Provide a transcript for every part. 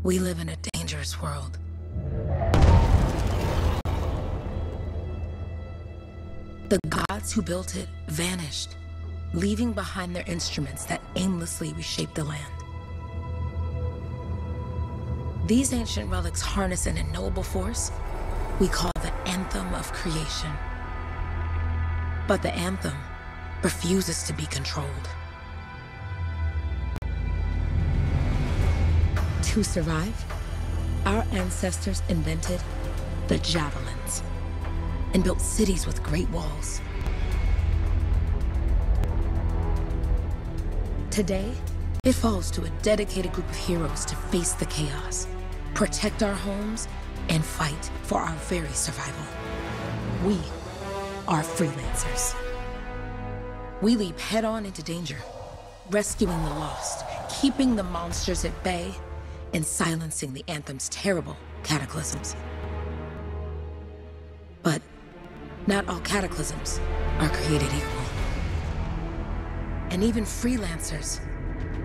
We live in a dangerous world. The gods who built it vanished, leaving behind their instruments that aimlessly reshaped the land. These ancient relics harness an unknowable force we call the anthem of creation. But the anthem refuses to be controlled. To survive, our ancestors invented the javelins and built cities with great walls. Today, it falls to a dedicated group of heroes to face the chaos, protect our homes, and fight for our very survival. We are freelancers. We leap head-on into danger, rescuing the lost, keeping the monsters at bay, and silencing the Anthem's terrible cataclysms. But not all cataclysms are created equal. And even freelancers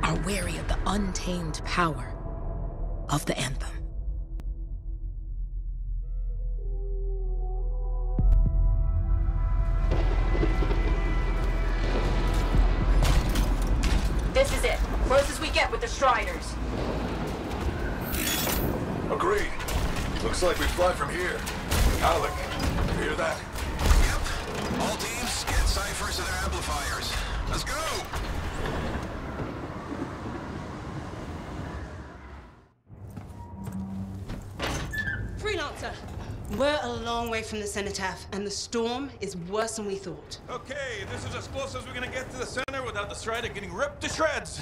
are wary of the untamed power of the Anthem. This is it. Closest we get with the Striders. Agreed. Looks like we fly from here. Alec, you hear that? Yep. All teams, get ciphers to their amplifiers. Let's go! Freelancer! We're a long way from the cenotaph, and the storm is worse than we thought. Okay, this is as close as we're gonna get to the center without the Strider getting ripped to shreds.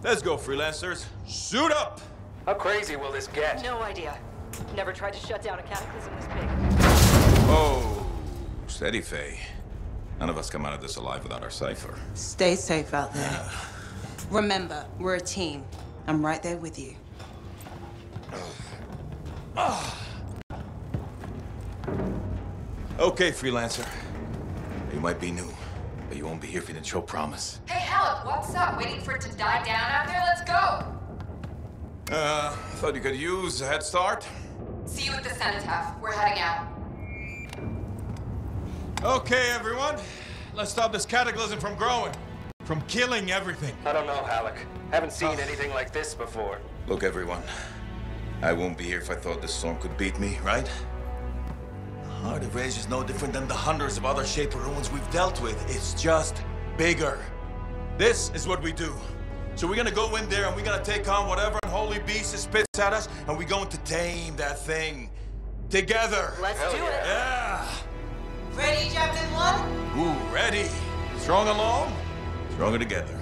Let's go, freelancers. Suit up! How crazy will this get? No idea. Never tried to shut down a cataclysm this big. Oh, steady, Faye. None of us come out of this alive without our cipher. Stay safe out there. Remember, we're a team. I'm right there with you. Okay, freelancer. You might be new, but you won't be here if you didn't show promise. Hey, Alec, what's up? Waiting for it to die down out there? Let's go! Thought you could use a head start. See you at the cenotaph. We're heading out. Okay, everyone. Let's stop this cataclysm from growing. From killing everything. I don't know, Alec. Haven't seen anything like this before. Look, everyone. I won't be here if I thought this storm could beat me, right? Heart of Rage is no different than the hundreds of other Shaper ruins we've dealt with. It's just bigger. This is what we do. So we're gonna go in there and we're gonna take on whatever unholy beast it spits at us, and we're going to tame that thing. Together. Let's do it. Yeah. Ready, Javelin 1? Ooh, ready. Strong along, stronger together.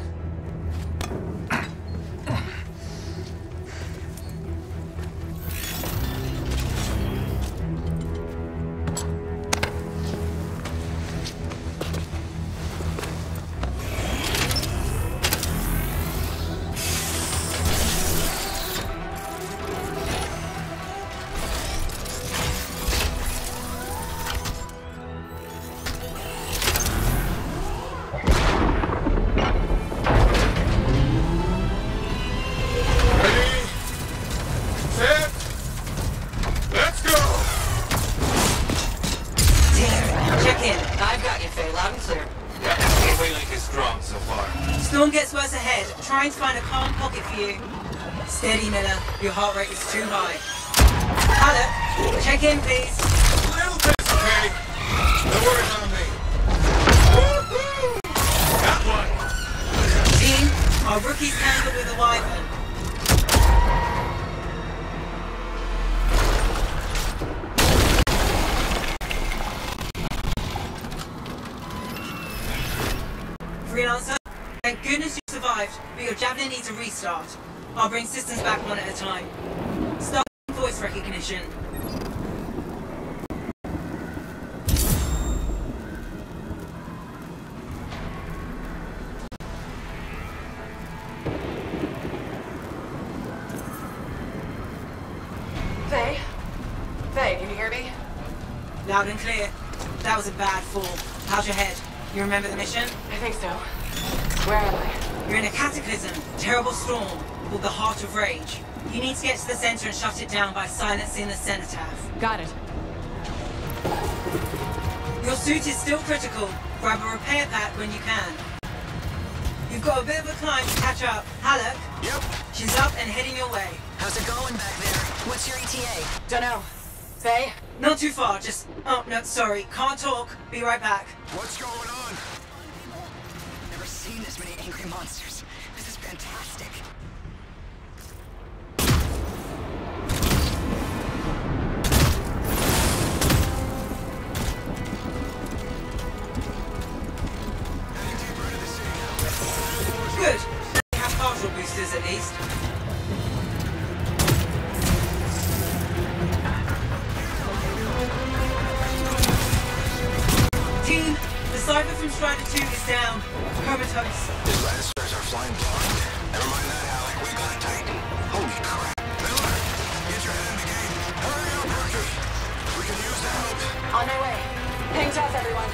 Storm gets worse ahead. Trying to find a calm pocket for you. Steady, Miller. Your heart rate is too high. Alec, check in, please. A little bit, okay? No worries on me. Woo-hoo! Got one. Team, our rookies handled with a wyvern. Freelancer, thank goodness you survived, but your Javelin needs a restart. I'll bring systems back one at a time. Start voice recognition. Faye? Faye, can you hear me? Loud and clear. That was a bad fall. How's your head? You remember the mission? I think so. Where am I? You're in a cataclysm, terrible storm, called the Heart of Rage. You need to get to the center and shut it down by silencing the cenotaph. Got it. Your suit is still critical. Grab a repair pack when you can. You've got a bit of a climb to catch up. Halleck? Yep. She's up and heading your way. How's it going back there? What's your ETA? Dunno. Faye? Not too far, just... Oh, no, sorry. Can't talk. Be right back. What's going on? Never seen this many angry monsters. This is fantastic. Good. They have partial boosters at least. Team, the Cypher from Strider 2 is down. Comatose. His Lancers are flying blind. Never mind that, Alec. We got it tight. Holy crap. Miller, get your head in the game. Hurry up, Rookie. We can use the help. On my way. Hang tough, everyone.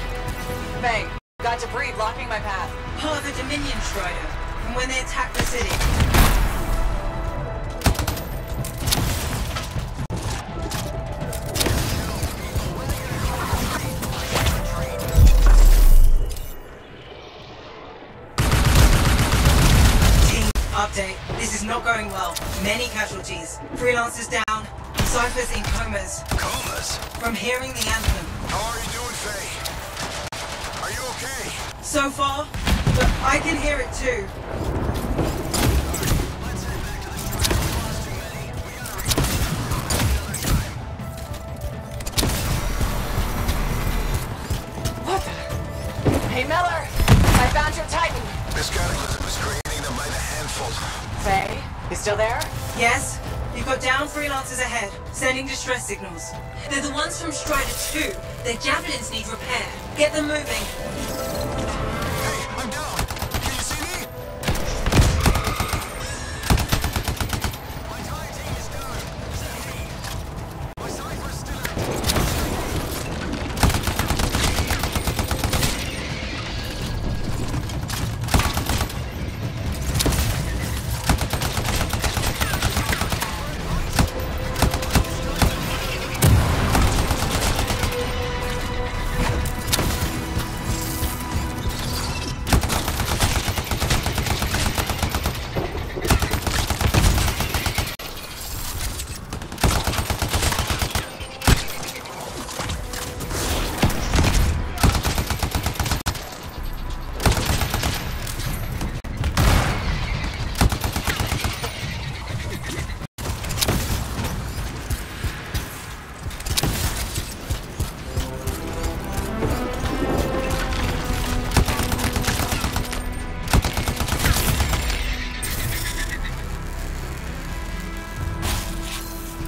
Faye, got debris blocking my path. Part of the Dominion Strider, from when they attacked the city. Team, update. This is not going well. Many casualties. Freelancers down. Cyphers in comas. Comas? From hearing the anthem. How are you doing, Faye? Are you okay? So far, but I can hear it too. What the? Hey, Miller! I found your Titan! This cataclysm is creating them by the handful. Faye, you still there? Yes? You've got down freelancers ahead, sending distress signals. They're the ones from Strider 2. Their javelins need repair. Get them moving. Hey, I'm down. Can you see me? My entire team is down. My Cypher's still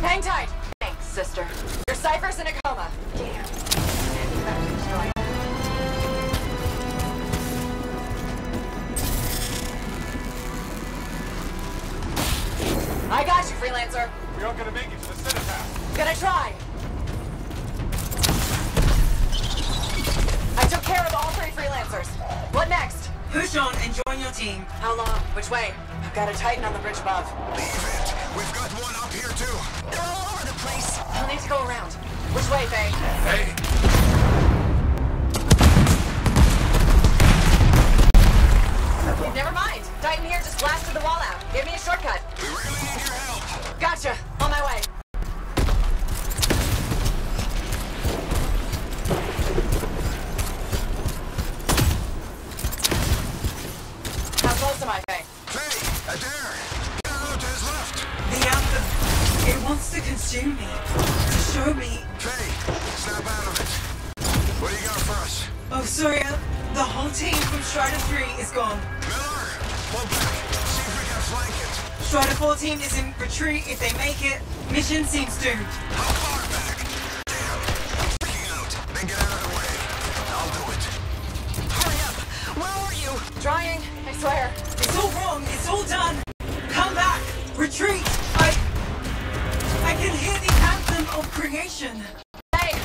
Hang tight! Thanks, sister. Your Cypher's in a coma. Damn. I got you, Freelancer. We aren't gonna make it to the cenotaph. Gonna try. I took care of all 3 Freelancers. What next? Push on and join your team. How long? Which way? I've got a Titan on the bridge above. Leave it. We've got one up here, too. They're all over the place. I'll need to go around. Which way, Faye? Hey, Never mind. Titan here just blasted the wall out. Give me a shortcut. we really need your help. Gotcha. On my way. How close am I, Faye? Faye, Adair. Get out to his left. The anthem. It wants to consume me. To show me. Faye, snap out of it. What do you got for us? Oh, sorry. The whole team from Strider 3 is gone. Miller, pull back. See if we can flank it. Strider 4 team is in retreat. If they make it, mission seems doomed. How far back? Damn. I'm freaking out. Then get out of the way. I'll do it. Hurry up. Where are you? Trying. I swear. It's all wrong. It's all done. Come back. Retreat. I can hear the anthem of creation. Hey!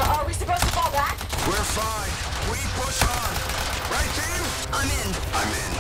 Are we supposed to fall back? We're fine. We push on. Right, team? I'm in. I'm in.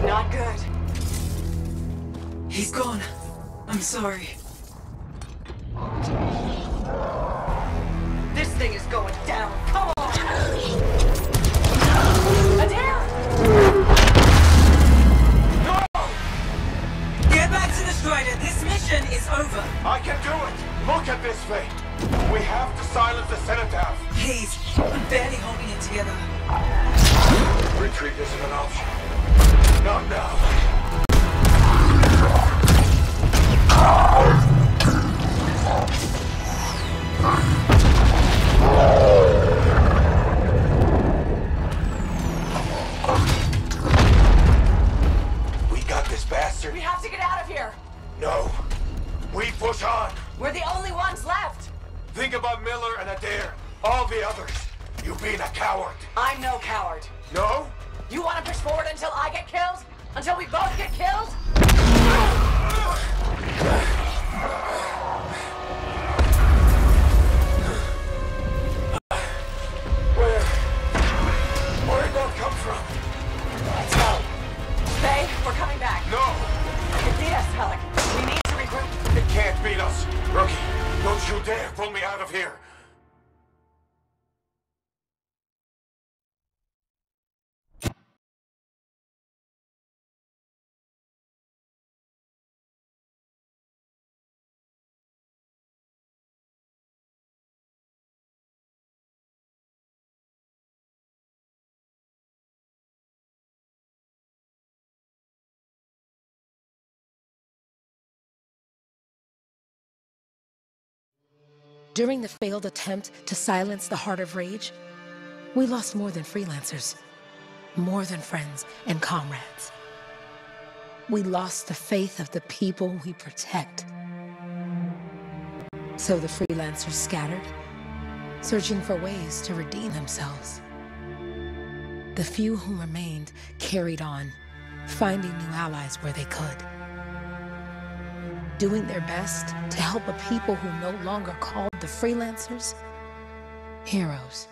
Not good. He's gone. I'm sorry. This thing is going down. Come on! Adair! No! Get back to the Strider. This mission is over. I can do it! Look at this thing! We have to silence the Cenotaph! Please. I'm barely holding it together. Retreat isn't an option. Not now. We got this bastard. We have to get out of here! No. We push on. We're the only ones left! Think about Miller and Adair. All the others. You being a coward. I'm no coward. No? You want to push forward until I get killed? Until we both get killed? Where'd that come from? Let's go. Faye, we're coming back. No! It beat us, Alec. We need to regroup. It can't beat us. Rookie, don't you dare pull me out of here. During the failed attempt to silence the Heart of Rage, we lost more than freelancers, more than friends and comrades. We lost the faith of the people we protect. So the freelancers scattered, searching for ways to redeem themselves. The few who remained carried on, finding new allies where they could, doing their best to help a people who no longer called the freelancers heroes.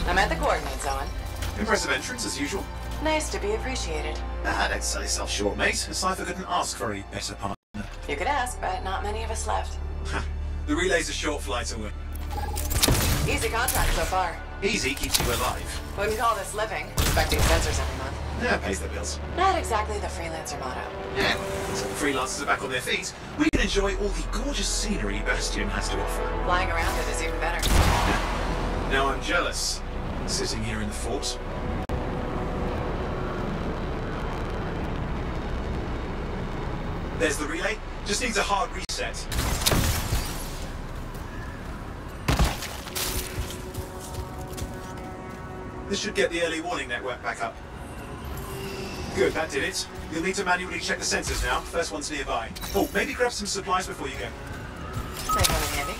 I'm at the coordinates, Owen. Impressive entrance, as usual. Nice to be appreciated. Don't sell yourself short, mate. A cipher couldn't ask for a better partner. You could ask, but not many of us left. The relay's a short flight away. Easy contract so far. Easy keeps you alive. Wouldn't call this living, inspecting sensors every month. Yeah, pays the bills. Not exactly the freelancer motto. Yeah, so the freelancers are back on their feet. We can enjoy all the gorgeous scenery Bastion has to offer. Flying around it is even better. Now I'm jealous, sitting here in the fort. There's the relay. Just needs a hard reset. This should get the early warning network back up. Good, that did it. You'll need to manually check the sensors now. First one's nearby. Oh, maybe grab some supplies before you go. They come in handy.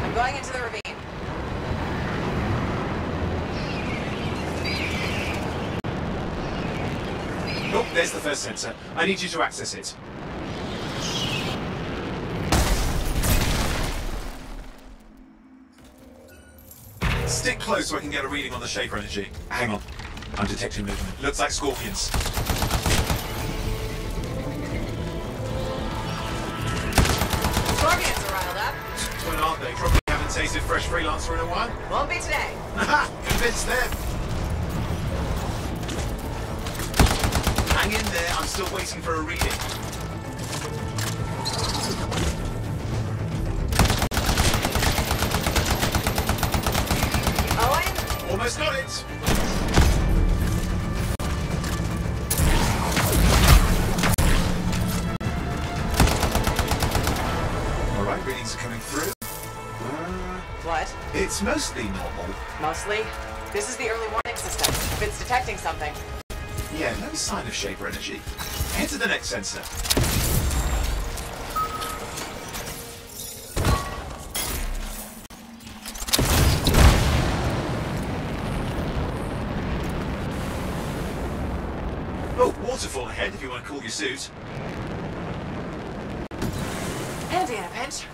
I'm going into the ravine. Oh, there's the first sensor. I need you to access it. Stick close so I can get a reading on the Shaper energy. Hang on. I'm detecting movement. Looks like scorpions. Scorpions are riled up. When aren't they? Probably haven't tasted fresh freelancer in a while. Won't be today. Haha! Convince them! Hang in there, I'm still waiting for a reading. Owen? Almost got it! coming through. What? It's mostly normal. Mostly? This is the early warning system. If it's detecting something. Yeah, no sign of Shaper energy. Head to the next sensor. Oh, waterfall ahead if you want to cool your suit. Handy in a pinch.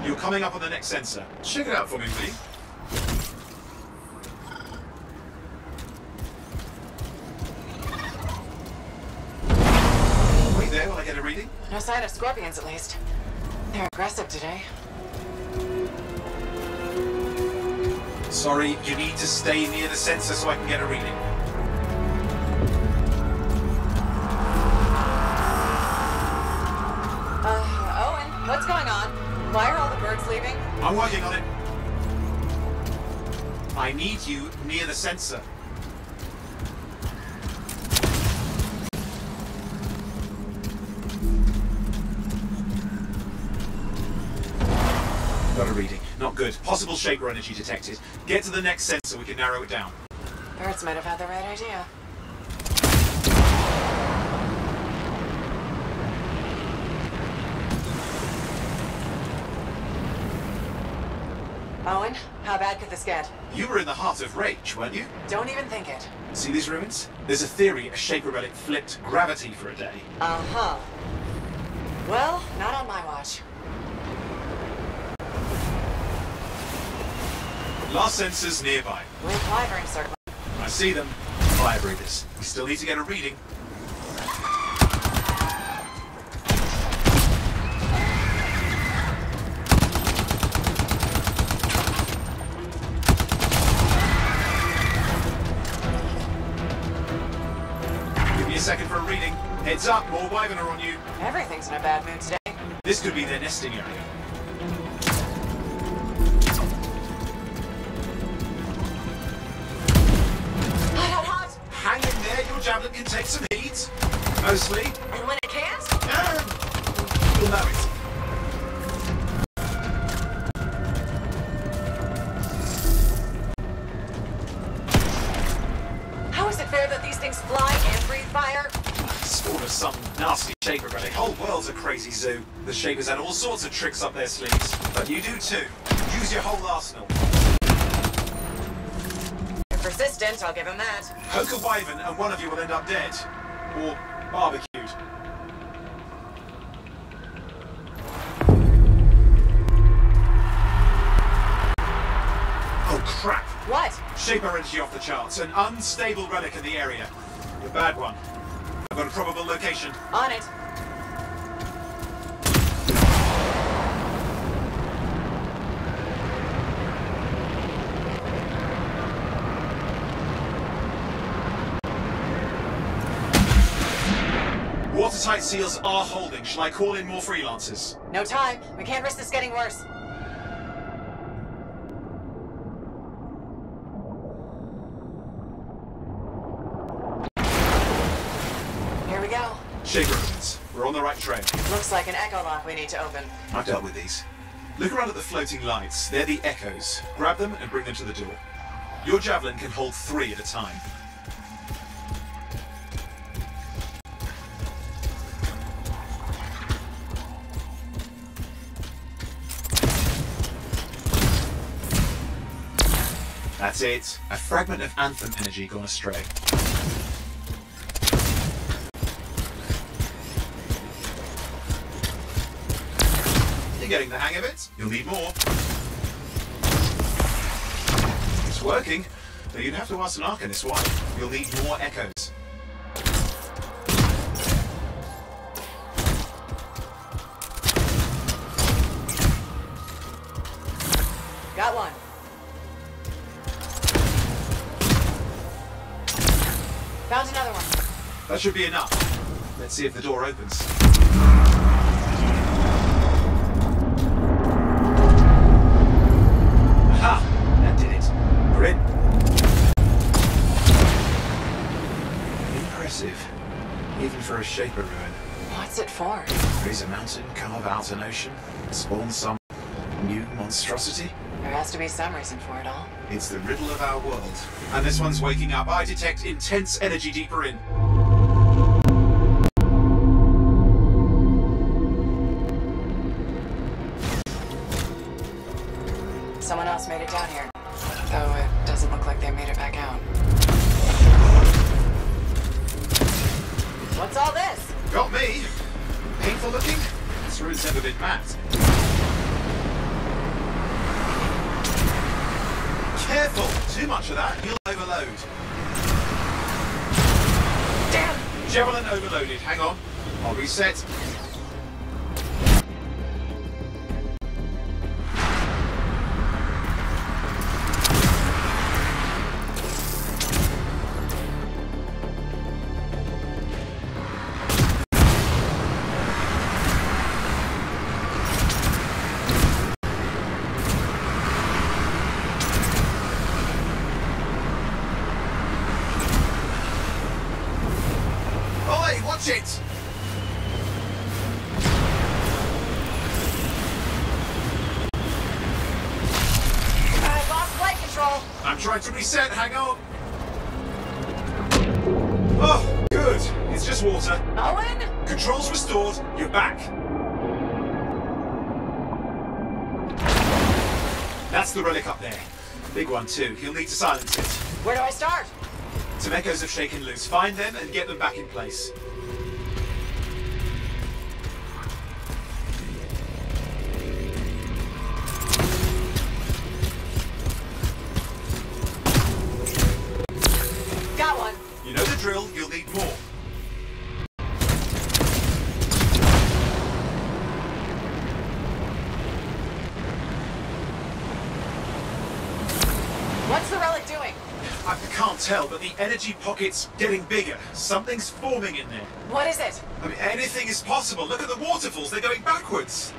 You're coming up on the next sensor. Check it out for me, will you? Wait there while I get a reading. No sign of scorpions, at least. They're aggressive today. Sorry, you need to stay near the sensor so I can get a reading. Owen, what's going on? Why are all the birds leaving? I'm working on it. I need you near the sensor. Got a reading. Not good. Possible Shaper energy detected. Get to the next sensor, we can narrow it down. Birds might have had the right idea. Owen, how bad could this get? You were in the heart of Rage, weren't you? Don't even think it. See these ruins? There's a theory a Shaper relic flipped gravity for a day. Uh-huh. Well, not on my watch. Last sensors nearby. With wyvern circle. I see them. Fire breathers. We still need to get a reading. Give me a second for a reading. Heads up, more wyvern are on you. Everything's in a bad mood today. This could be their nesting area. Hang in there, your javelin can take some heat. Mostly. And when it can't? You'll know it. How is it fair that these things fly and breathe fire? Spawn of some nasty Shaper relic. Whole world's a crazy zoo. The Shapers had all sorts of tricks up their sleeves. But you do too. Use your whole arsenal. Persistent, I'll give him that. Poke a wyvern and one of you will end up dead. Or barbecued. Oh crap! What? Shaper energy off the charts. An unstable relic in the area. A bad one. I've got a probable location. On it. Watertight seals are holding. Shall I call in more freelancers? No time. We can't risk this getting worse. Here we go. Shaper opens. We're on the right trail. Looks like an echo lock we need to open. I've dealt with these. Look around at the floating lights. They're the echoes. Grab them and bring them to the door. Your javelin can hold 3 at a time. That's it. A fragment of Anthem energy gone astray. You're getting the hang of it. You'll need more. It's working, but you'd have to ask an Arcanist why. You'll need more echoes. Got one. Found another one. That should be enough. Let's see if the door opens. Aha! That did it. We're in. Impressive. Even for a Shaper ruin. What's it for? Raise a mountain, carve out an ocean, spawn some new monstrosity? There has to be some reason for it all. It's the riddle of our world. And this one's waking up. I detect intense energy deeper in. Someone else made it down here. Though it doesn't look like they made it back out. What's all this? Got me. Painful looking? This ruin's never been mapped. Careful! Too much of that, you'll overload. Damn! Javelin overloaded. Hang on. I'll reset. Watch it! I lost flight control. I'm trying to reset, hang on. Oh, good. It's just water. Owen? Controls restored, you're back. That's the relic up there. Big one too. He'll need to silence it. Where do I start? Some echoes have shaken loose. Find them and get them back in place. Got one. You know the drill, you'll need more. What's the relic doing? I can't tell, but the energy pocket's getting bigger. Something's forming in there. What is it? I mean, anything is possible. Look at the waterfalls, they're going backwards.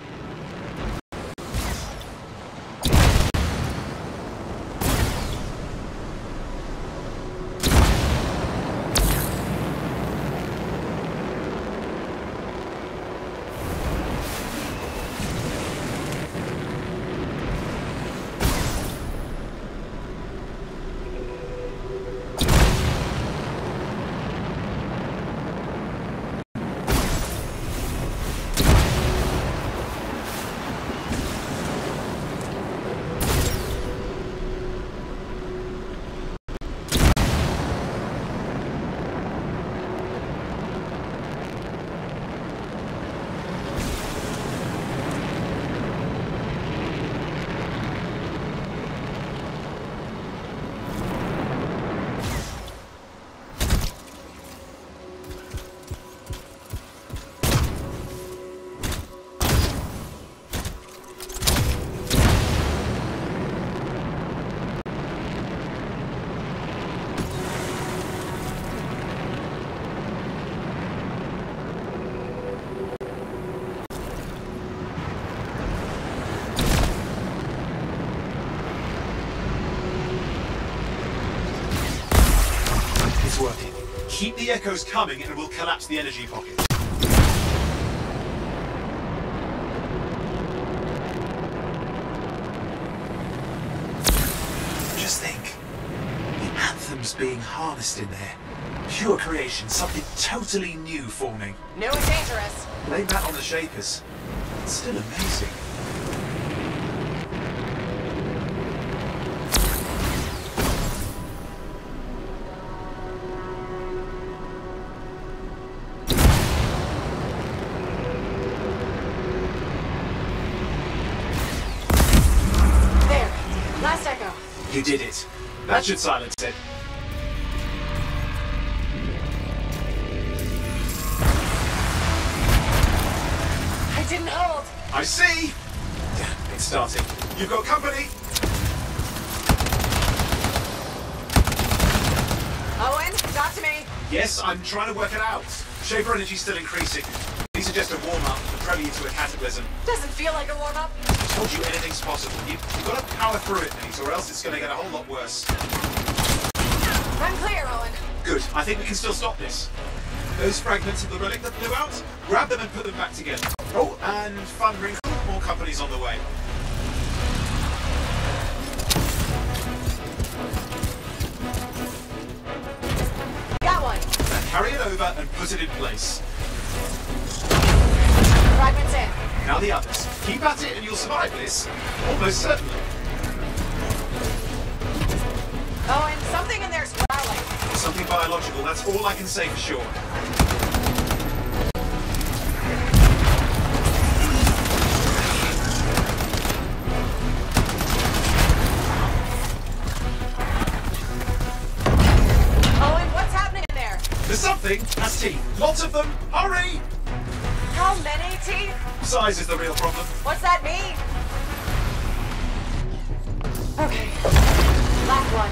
It's working. Keep the echoes coming and we'll collapse the energy pocket. Just think. The anthem's being harnessed in there. Pure creation, something totally new forming. New and dangerous. Lay that on the Shapers. It's still amazing. Last echo. You did it. That should silence it. I didn't hold. I see! Damn, it's starting. You've got company! Owen, talk to me. Yes, I'm trying to work it out. Shaper energy's still increasing. These are just a warm-up, the prelude to a cataclysm. Doesn't feel like a warm-up. I told you anything's possible. You've got to power through it, mate, or else it's going to get a whole lot worse. I'm clear, Owen. Good. I think we can still stop this. Those fragments of the relic that blew out, grab them and put them back together. Oh, and fun wrinkle, more companies on the way. Got one. Now carry it over and put it in place. Fragments in. Now the others. Keep at it and you'll survive this. Almost certainly. Oh, and something in there's growling. Something biological, that's all I can say for sure. Oh, and what's happening in there? There's something has teeth. Lots of them. Hurry! How many teeth? Size is the real problem. What's that mean? Okay. Last one.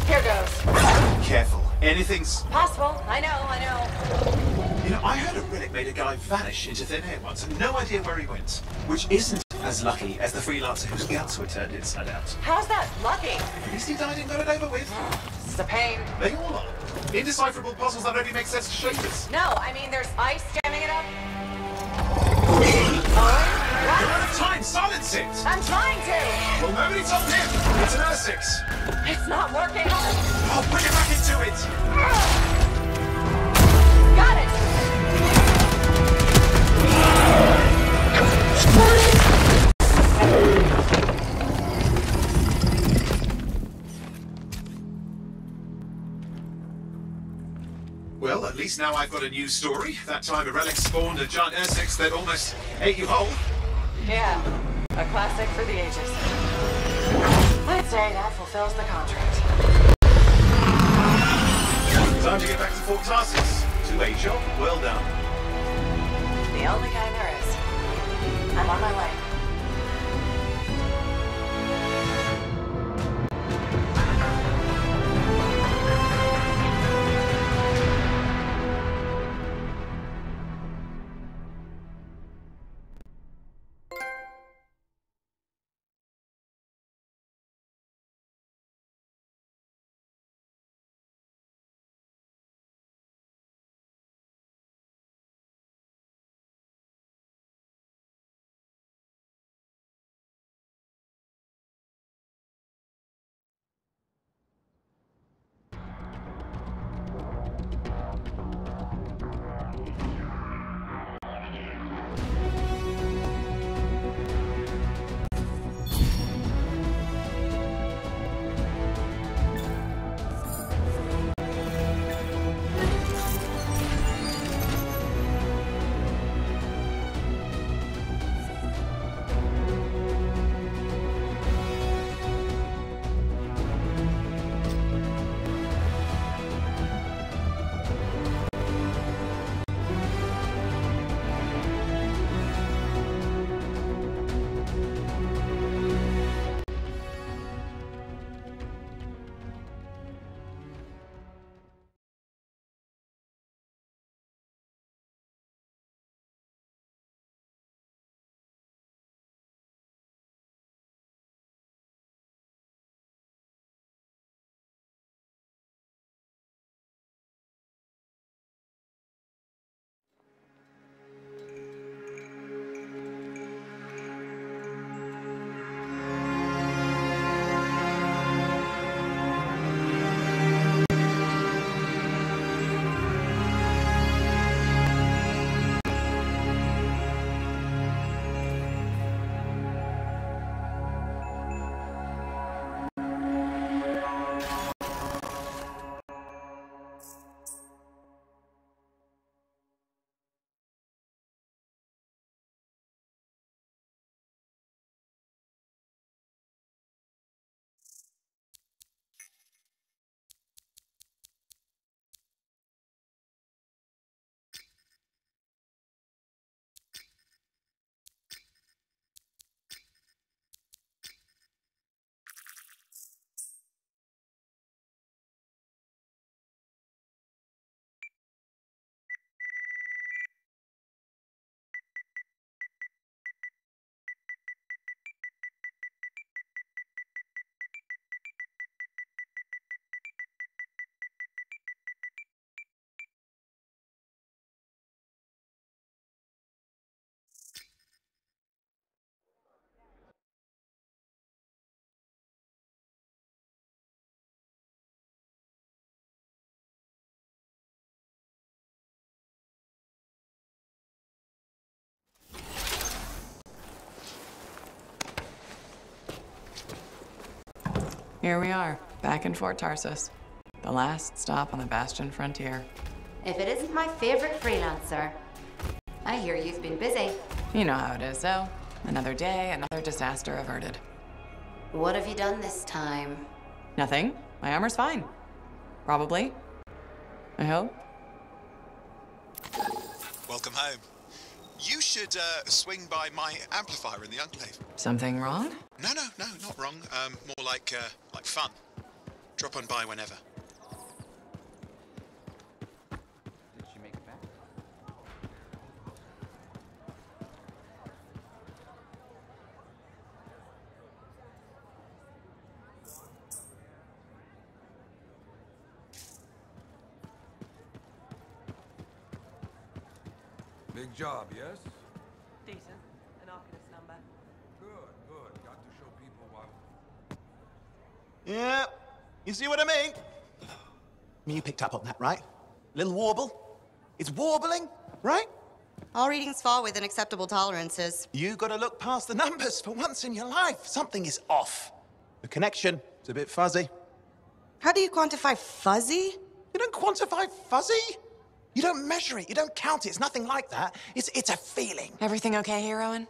Here goes. Careful. Anything's... Possible. I know. You know, I heard a relic made a guy vanish into thin air once and no idea where he went. Which isn't as lucky as the freelancer whose guts were turned inside out. How's that lucky? At least he died and got it over with. This is a pain. They all are. Indecipherable puzzles that only make sense to shapers. No, I mean there's ice jamming it up. You're What? out of time! Silence it! I'm trying to. Well, nobody told him! It's an R6! It's not working. I'll bring it back into it! Got it. Well, at least now I've got a new story. That time a relic spawned a giant R6 that almost ate you whole. Yeah, a classic for the ages. I'd say that fulfills the contract. Time to get back to Fort Tarsis. To a job well done. The only kind there is. I'm on my way. Here we are, back in Fort Tarsus. The last stop on the Bastion frontier. If it isn't my favorite freelancer. I hear you've been busy. You know how it is, though. Another day, another disaster averted. What have you done this time? Nothing. My armor's fine. Probably. I hope. Welcome home. You should swing by my amplifier in the Enclave. Something wrong? No, not wrong. More like fun. Drop on by whenever. Did she make it back? Big job, yes? Decent. An Arcanist number. Good. Got to show people why. Yeah, you see what I mean? You picked up on that, right? Little warble? It's warbling, right? All readings fall within acceptable tolerances. You gotta look past the numbers for once in your life. Something is off. The connection is a bit fuzzy. How do you quantify fuzzy? You don't quantify fuzzy? You don't measure it, you don't count it, it's nothing like that. It's a feeling. Everything okay here, Owen?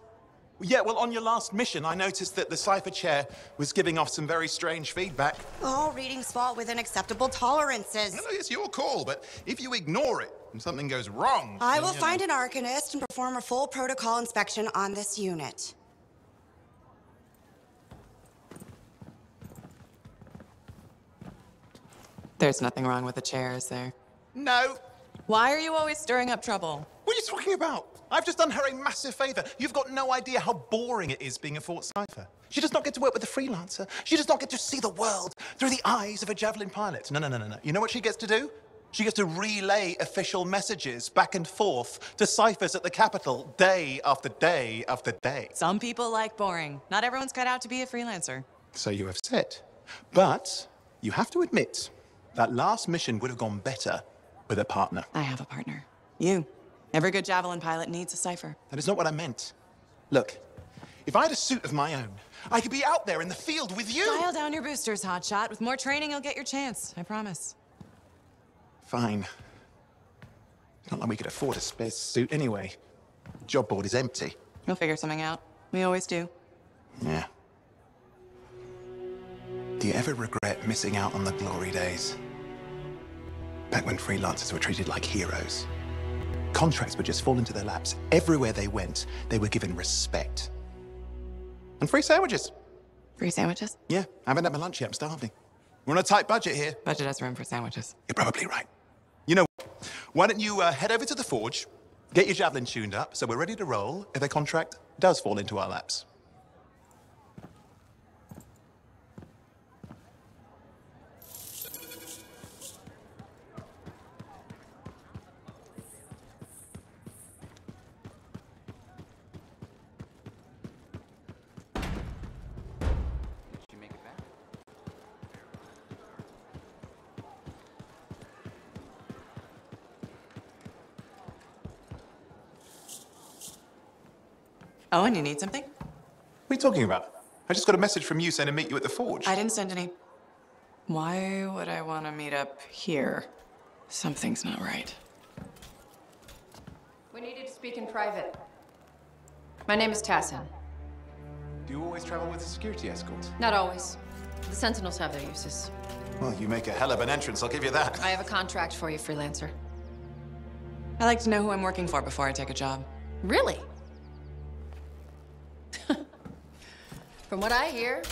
Yeah, well, on your last mission, I noticed that the cipher chair was giving off some very strange feedback. All readings fall within acceptable tolerances. No, it's your call, but if you ignore it and something goes wrong... I will find an Arcanist and perform a full protocol inspection on this unit. There's nothing wrong with the chair, is there? No. Why are you always stirring up trouble? What are you talking about? I've just done her a massive favor. You've got no idea how boring it is being a Fort Cipher. She does not get to work with a freelancer. She does not get to see the world through the eyes of a Javelin pilot. No. You know what she gets to do? She gets to relay official messages back and forth to ciphers at the Capitol day after day after day. Some people like boring. Not everyone's cut out to be a freelancer. So you have said. But you have to admit, that last mission would have gone better with a partner. I have a partner. You. Every good Javelin pilot needs a cipher. That is not what I meant. Look, if I had a suit of my own, I could be out there in the field with you. Dial down your boosters, hotshot. With more training, you'll get your chance. I promise. Fine. It's not like we could afford a spare suit anyway. Job board is empty. We'll figure something out. We always do. Yeah. Do you ever regret missing out on the glory days? Back when freelancers were treated like heroes. Contracts would just fall into their laps. Everywhere they went, they were given respect. And free sandwiches. Free sandwiches? Yeah, I haven't had my lunch yet. I'm starving. We're on a tight budget here. Budget has room for sandwiches. You're probably right. You know, why don't you head over to the forge, get your Javelin tuned up, so we're ready to roll if a contract does fall into our laps. Owen, you need something? What are you talking about? I just got a message from you saying to meet you at the forge. I didn't send any. Why would I want to meet up here? Something's not right. We needed to speak in private. My name is Tassin. Do you always travel with a security escort? Not always. The Sentinels have their uses. Well, you make a hell of an entrance, I'll give you that. I have a contract for you, freelancer. I like to know who I'm working for before I take a job. Really? From what I hear,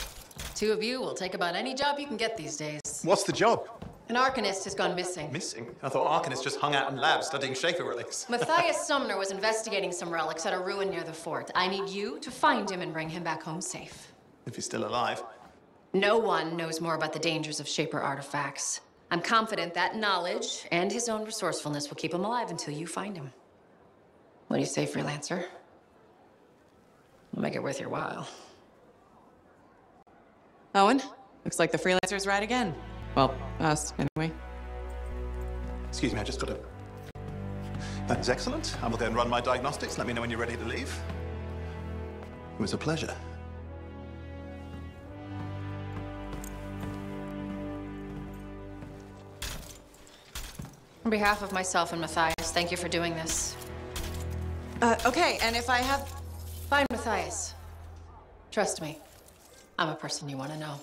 two of you will take about any job you can get these days. What's the job? An Arcanist has gone missing. Missing? I thought Arcanists just hung out in labs studying Schaefer relics. Matthias Sumner was investigating some relics at a ruin near the fort. I need you to find him and bring him back home safe. If he's still alive. No one knows more about the dangers of Shaper artifacts. I'm confident that knowledge and his own resourcefulness will keep him alive until you find him. What do you say, freelancer? We'll make it worth your while. Owen, looks like the freelancer's right again. Well, us, anyway. Excuse me, I just got to... That is excellent. I will go and run my diagnostics. Let me know when you're ready to leave. It was a pleasure. On behalf of myself and Matthias, thank you for doing this. Okay, and if I have... Fine, Matthias. Trust me, I'm a person you want to know.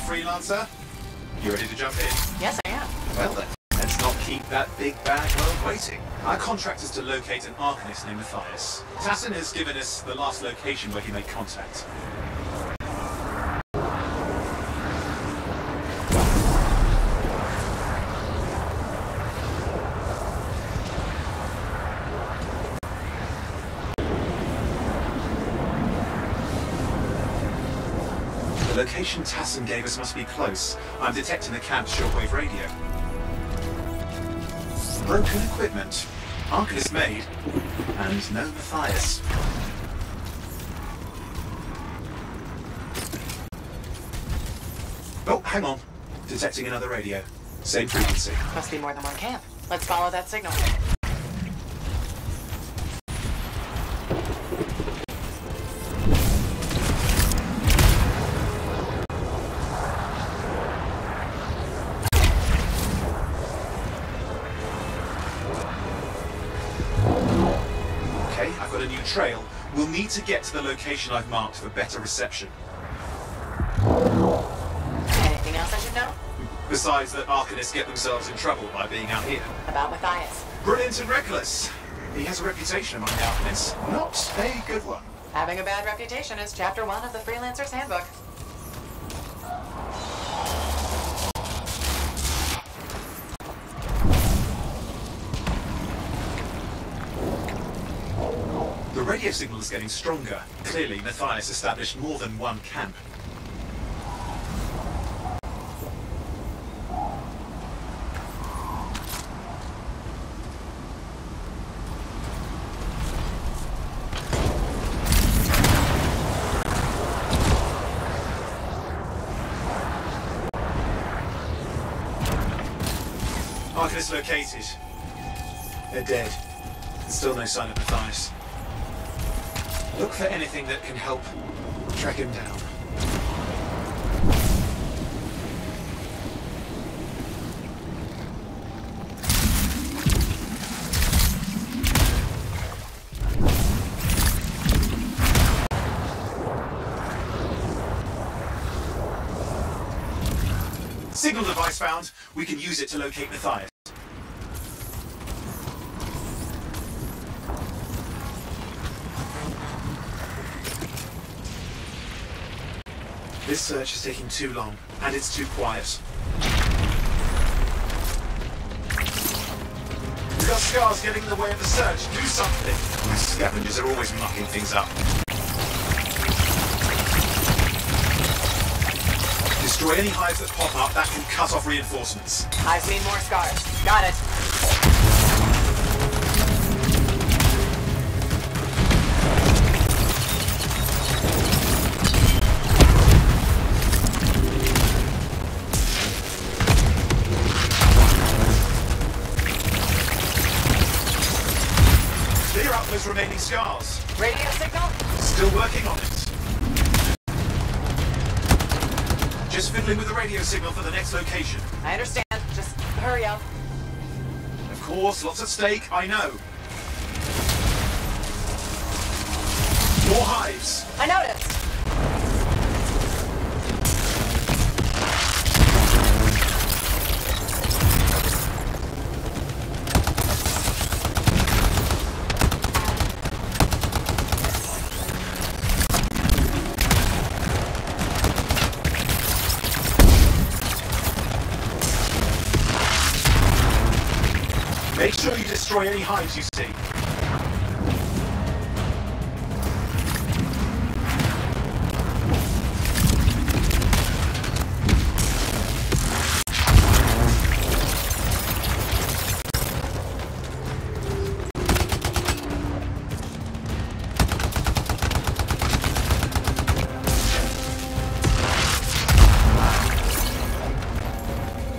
Freelancer, you ready to jump in? Yes, I am. Well then, let's not keep that big bag waiting. Our contract is to locate an Arcanist named Matthias. Tassin has given us the last location where he made contact. location Tassin gave us must be close. I'm detecting the camp's shortwave radio. Broken equipment. Arcanist made. And no Matthias. Oh, hang on. Detecting another radio. Same frequency. Must be more than one camp. Let's follow that signal. Okay, I've got a new trail. We'll need to get to the location I've marked for better reception. Anything else I should know? Besides that Arcanists get themselves in trouble by being out here. About Matthias. Brilliant and reckless. He has a reputation among the Arcanists. Not a good one. Having a bad reputation is chapter 1 of the Freelancer's Handbook. The radio signal is getting stronger. Clearly, Matthias established more than one camp. Arcanist located. They're dead. Still no sign of Matthias. Look for anything that can help track him down. Signal device found. We can use it to locate Matthias. This search is taking too long, and it's too quiet. We've got scars getting in the way of the search. Do something. These scavengers are always mucking things up. Destroy any hives that pop up. That can cut off reinforcements. Hives mean more scars. Got it. Clear up those remaining scars. Radio signal? Still working on it. Just fiddling with the radio signal for the next location. I understand. Just hurry up. Of course, lots at stake, I know. More hives. I noticed. Make sure you destroy any hives you see.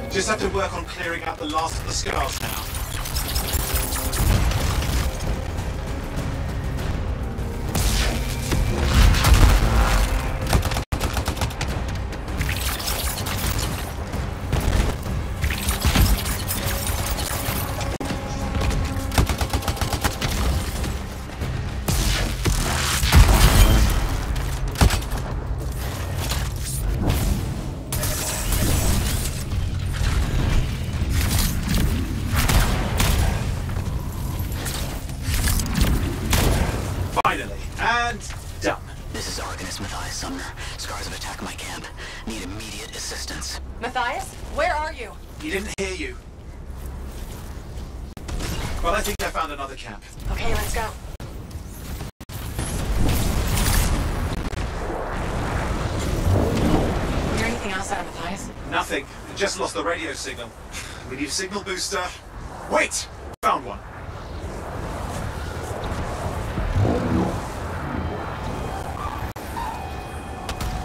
Just have to work on clearing out the last of the scars now. Finally, and done. This is Arcanist Matthias Sumner. Scars have attacked my camp. Need immediate assistance. Matthias, where are you? He didn't hear you. Well, I think I found another camp. Okay, let's go. Nothing. Just lost the radio signal. We need a signal booster. Wait! Found one.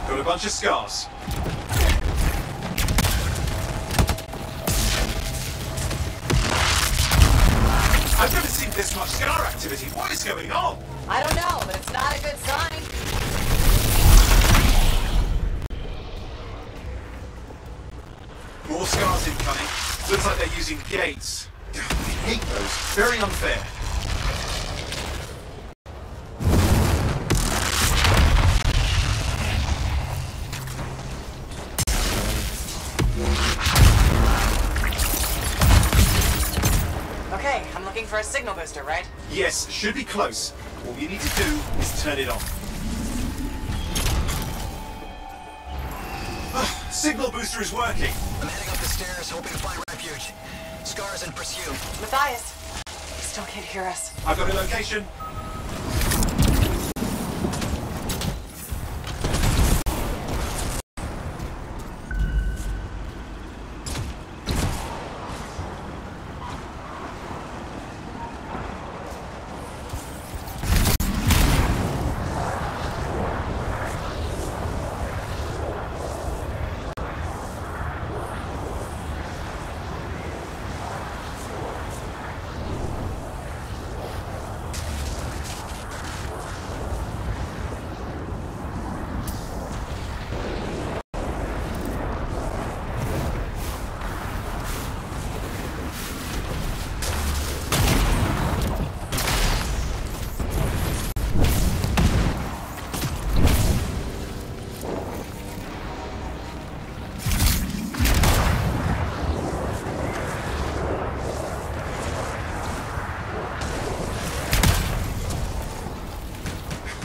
Got a bunch of scars. I've never seen this much scar activity. What is going on? I don't know, but it's not a good sign. More scars incoming. Looks like they're using gates. I hate those. Very unfair. Okay, I'm looking for a signal booster, right? Yes, should be close. All you need to do is turn it on. Signal booster is working. I'm heading up the stairs, hoping to find refuge. Scars in pursuit. Matthias, he still can't hear us. I've got a location.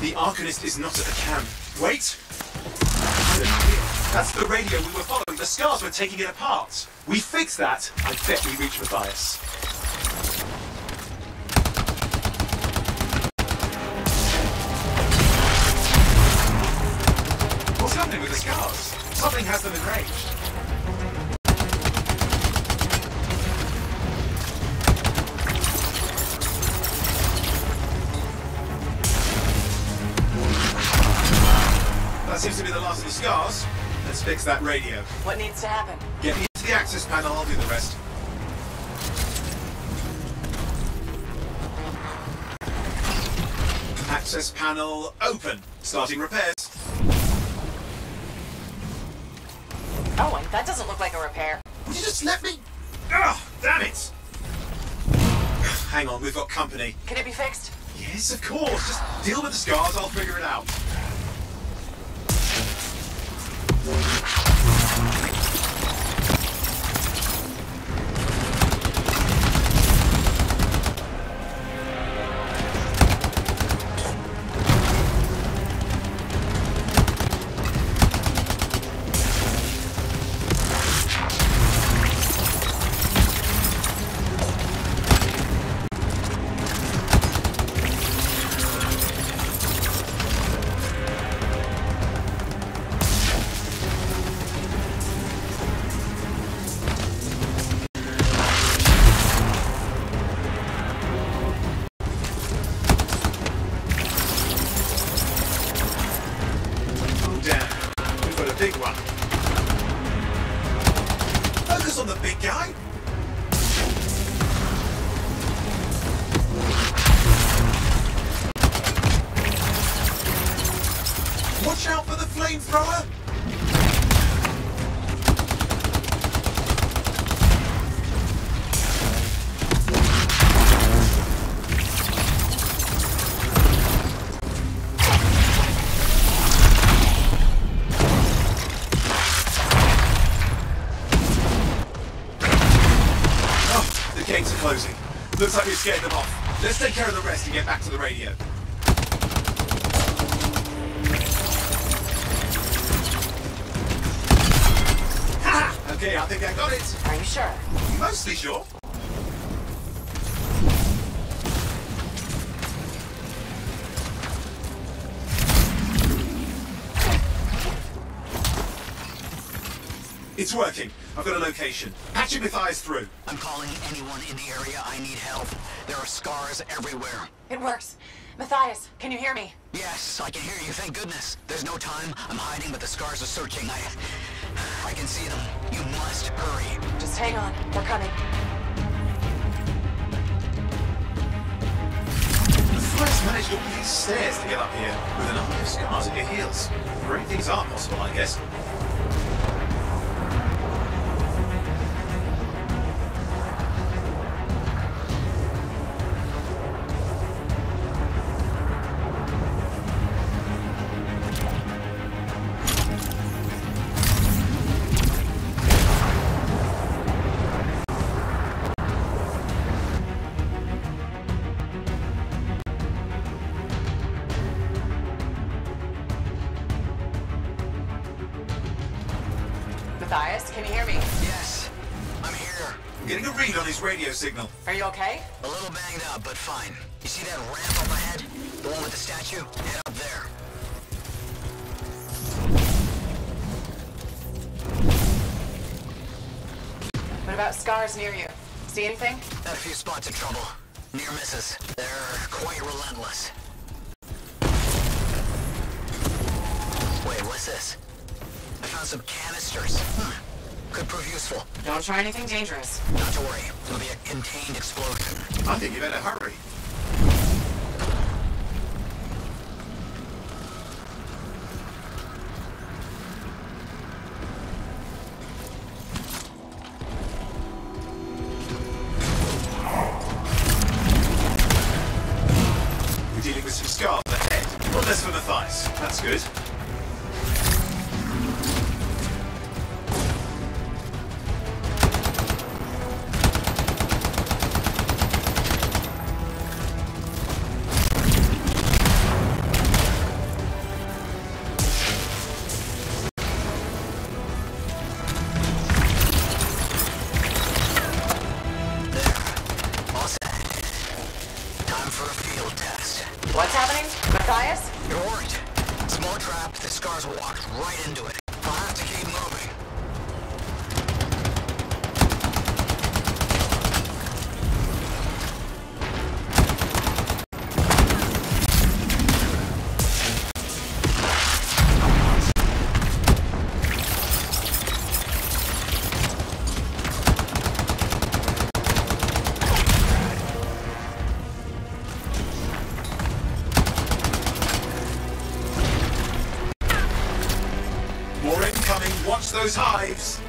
The Arcanist is not at the camp. Wait! I have an idea. That's the radio we were following. The scars were taking it apart. We fix that, I bet we reach Matthias. What's happening with the scars? Something has them enraged. That seems to be the last of the scars. Let's fix that radio. What needs to happen? Get me to the access panel, I'll do the rest. Access panel open. Starting repairs. Owen, that doesn't look like a repair. Would you just let me? Ugh, damn it! Hang on, we've got company. Can it be fixed? Yes, of course. Just deal with the scars, I'll figure it out. Big one. Focus on the big guy. Watch out for the flamethrower. Gates are closing. Looks like we've scared them off. Let's take care of the rest and get back to the radio. Ha! Okay, I think I got it. Are you sure? Mostly sure. It's working. I've got a location. Patching Matthias through. I'm calling anyone in the area. I need help. There are scars everywhere. It works. Matthias, can you hear me? Yes, I can hear you, thank goodness. There's no time. I'm hiding, but the scars are searching. I can see them. You must hurry. Just hang on. We're coming. Matthias managed all these stairs to get up here with an army of scars at your heels. Great things are possible, I guess. Matthias, can you hear me? Yes, I'm here. I'm getting a read on his radio signal. Are you okay? A little banged up, but fine. You see that ramp up ahead? The one with the statue? Head up there. What about scars near you? See anything? Had a few spots of trouble. Near misses. They're quite relentless. Wait, what's this? I found some canisters. Could prove useful. Don't try anything dangerous. Not to worry. It'll be a contained explosion. I think you better hurry. We're dealing with some scars ahead. Not less for Matthias. That's good. What's happening? Matthias? You're worried. Small trap. The scars walked right into it. I'll have to keep moving. More incoming. Watch those hives.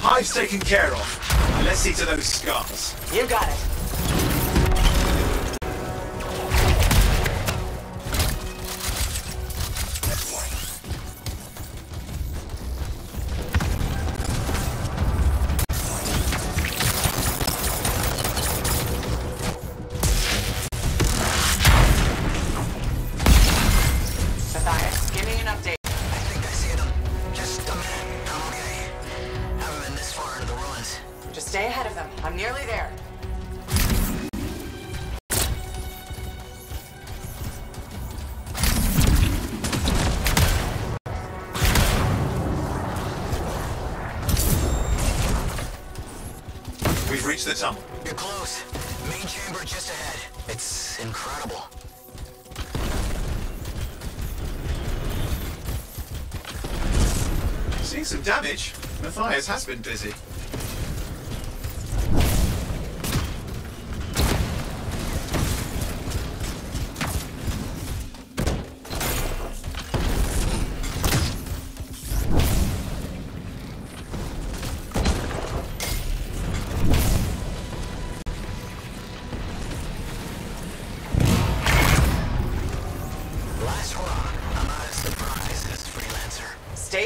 Hive's taken care of. Let's see to those scars. You got it. Matthias, give me an update. I think I see them. Just a minute. I'm okay. Haven't been this far into the ruins. Just stay ahead of them. I'm nearly there. We've reached the tunnel. You're close. Main chamber just ahead. It's incredible. Seeing some damage. Matthias has been busy.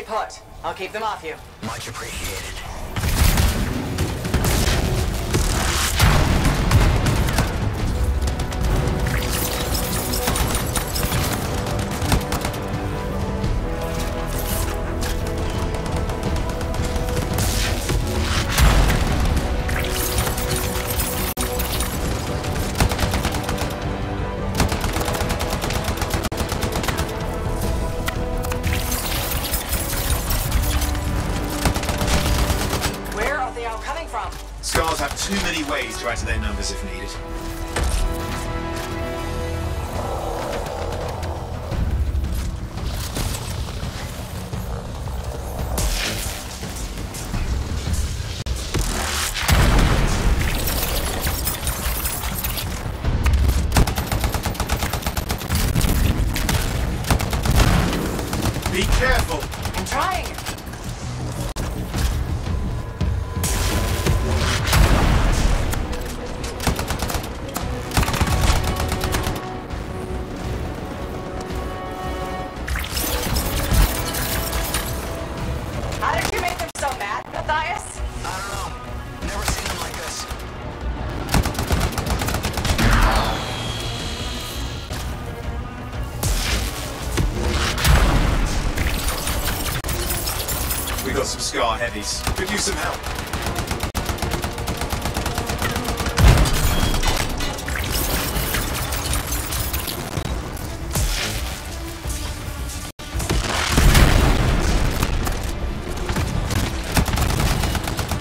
put. I'll keep them off you. Much appreciated. Scars have too many ways to add to their numbers if needed. Be careful! I'm trying! We got some Scar heavies. Could use some help.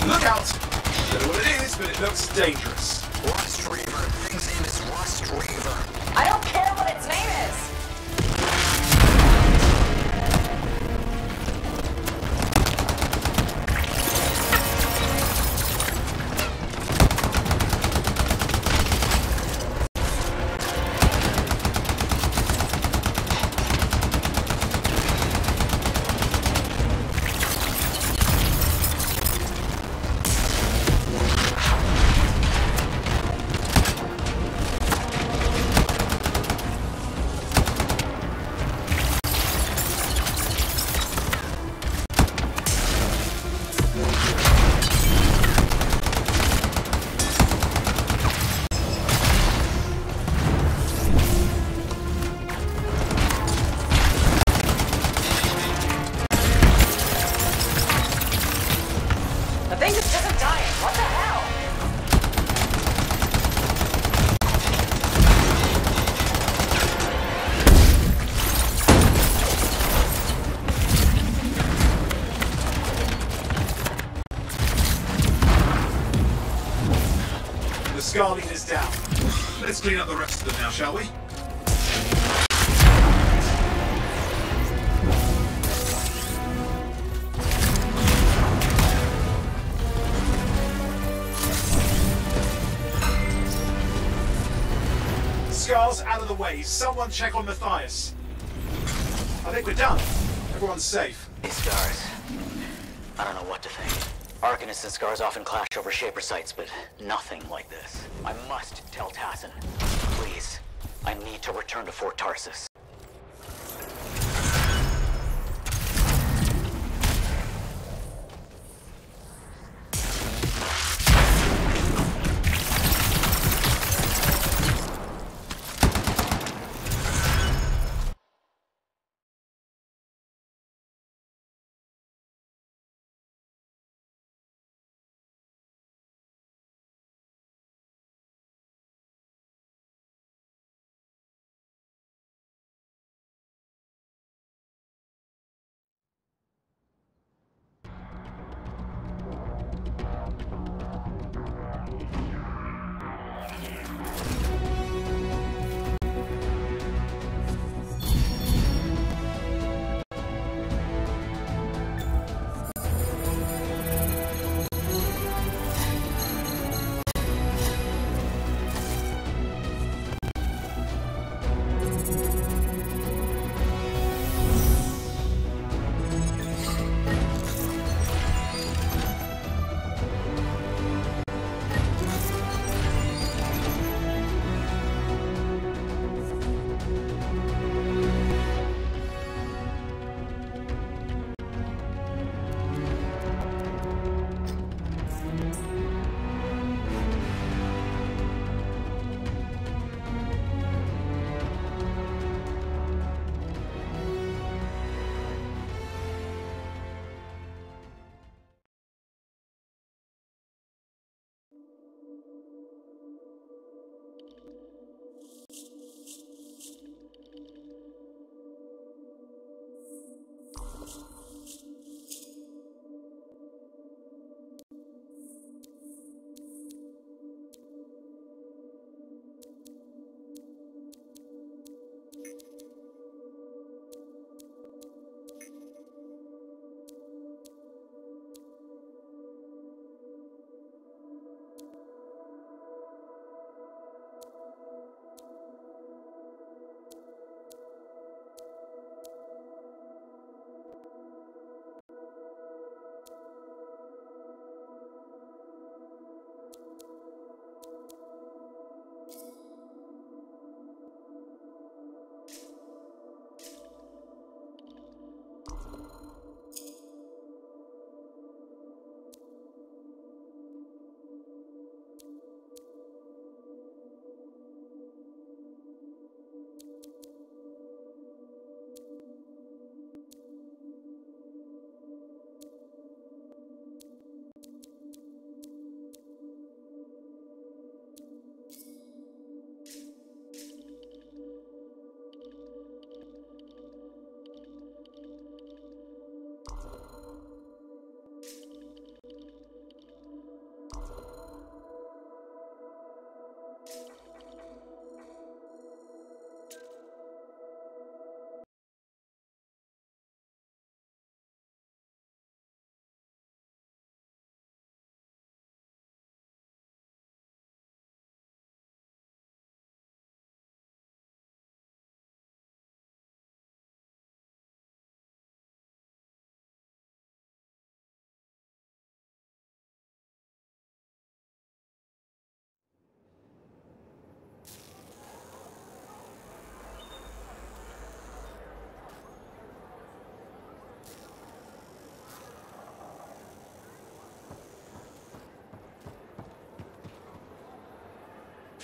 Look out! Don't know what it is, but it looks dangerous. Rust Reaver. Thing's name is Rust Reaver. I don't care what its name is! The thing just isn't dying. What the hell? The Scar leader's down. Let's clean up the rest of them now, shall we? Scar's out of the way. Someone check on Matthias. I think we're done. Everyone's safe. These Scars. I don't know what to think. Arcanists and Scars often clash over Shaper sites, but nothing like this. I must tell Tassin. Please. I need to return to Fort Tarsus.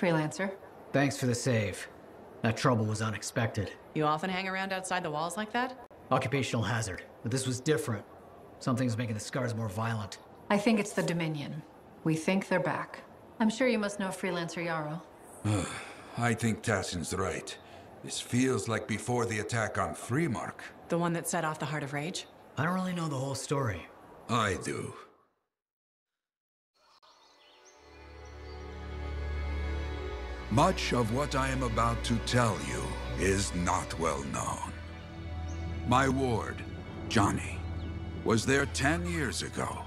Freelancer. Thanks for the save. That trouble was unexpected. You often hang around outside the walls like that? Occupational hazard, but this was different. Something's making the scars more violent. I think it's the Dominion. We think they're back. I'm sure you must know Freelancer Yarrow. I think Tassin's right. This feels like before the attack on Freemark. The one that set off the Heart of Rage? I don't really know the whole story. I do. Much of what I am about to tell you is not well known. My ward, Johnny, was there 10 years ago.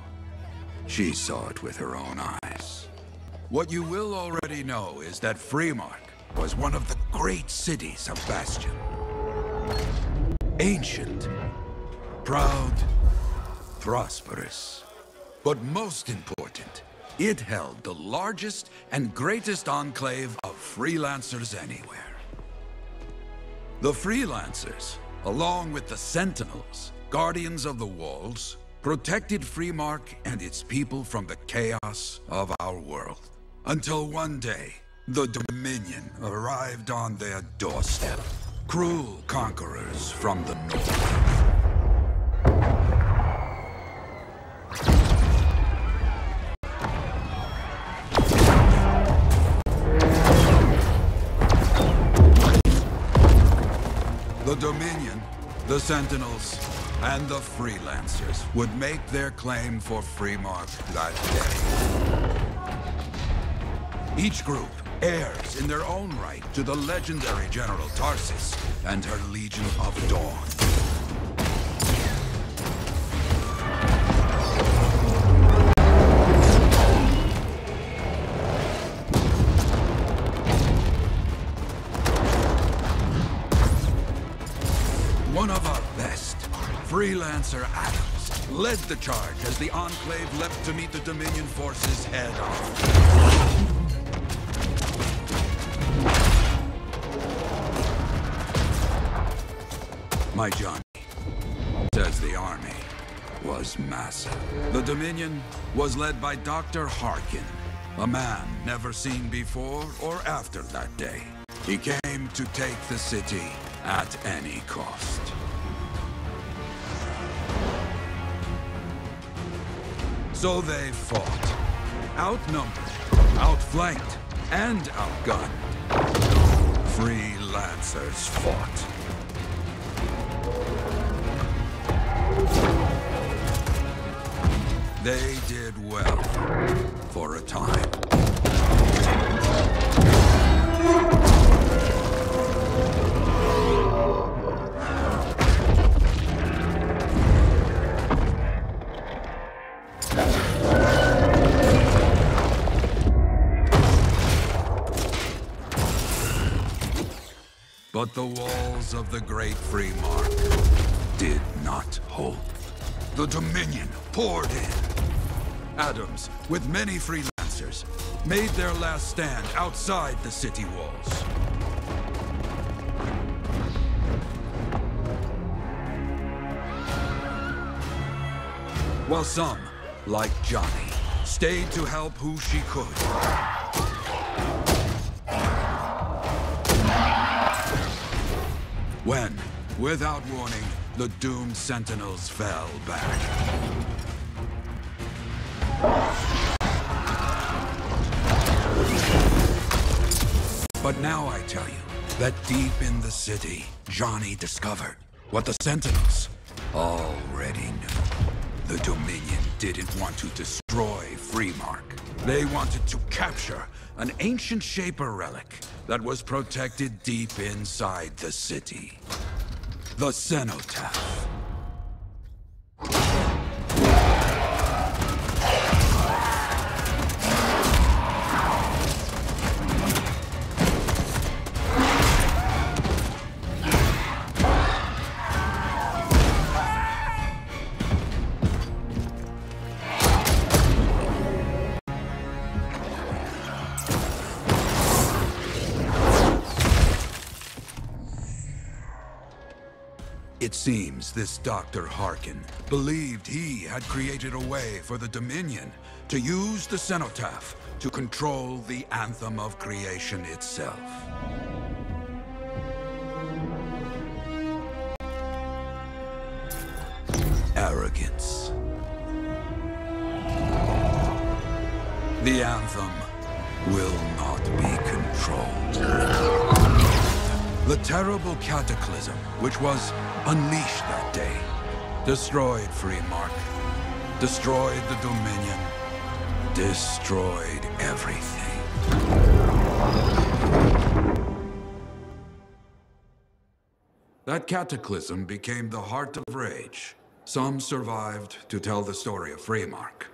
She saw it with her own eyes. What you will already know is that Freemark was one of the great cities of Bastion. Ancient, proud, prosperous. But most important, it held the largest and greatest enclave of freelancers anywhere. The freelancers, along with the Sentinels, guardians of the walls, protected Freemark and its people from the chaos of our world. Until one day, the Dominion arrived on their doorstep. Cruel conquerors from the north. The Dominion, the Sentinels, and the Freelancers would make their claim for Freemark that day. Each group heirs in their own right to the legendary General Tarsis and her Legion of Dawn. One of our best, Freelancer Adams, led the charge as the Enclave leapt to meet the Dominion forces head-on. My Johnny says the army was massive. The Dominion was led by Dr. Harkin, a man never seen before or after that day. He came to take the city at any cost. So they fought. Outnumbered, outflanked, and outgunned. Freelancers fought. They did well. For a time. But the walls of the Great Free Mark did not hold. The Dominion poured in. Adams, with many freelancers, made their last stand outside the city walls. While some, like Johnny, stayed to help who she could. When, without warning, the doomed Sentinels fell back. But now I tell you that deep in the city, Johnny discovered what the Sentinels already knew. The Dominion didn't want to destroy Freemark. They wanted to capture an ancient Shaper relic that was protected deep inside the city. The Cenotaph. It seems this Dr. Harkin believed he had created a way for the Dominion to use the Cenotaph to control the Anthem of Creation itself. Arrogance. The Anthem will not be controlled. The terrible cataclysm, which was unleashed that day, destroyed Freemark, destroyed the Dominion, destroyed everything. That cataclysm became the heart of Rage. Some survived to tell the story of Freemark,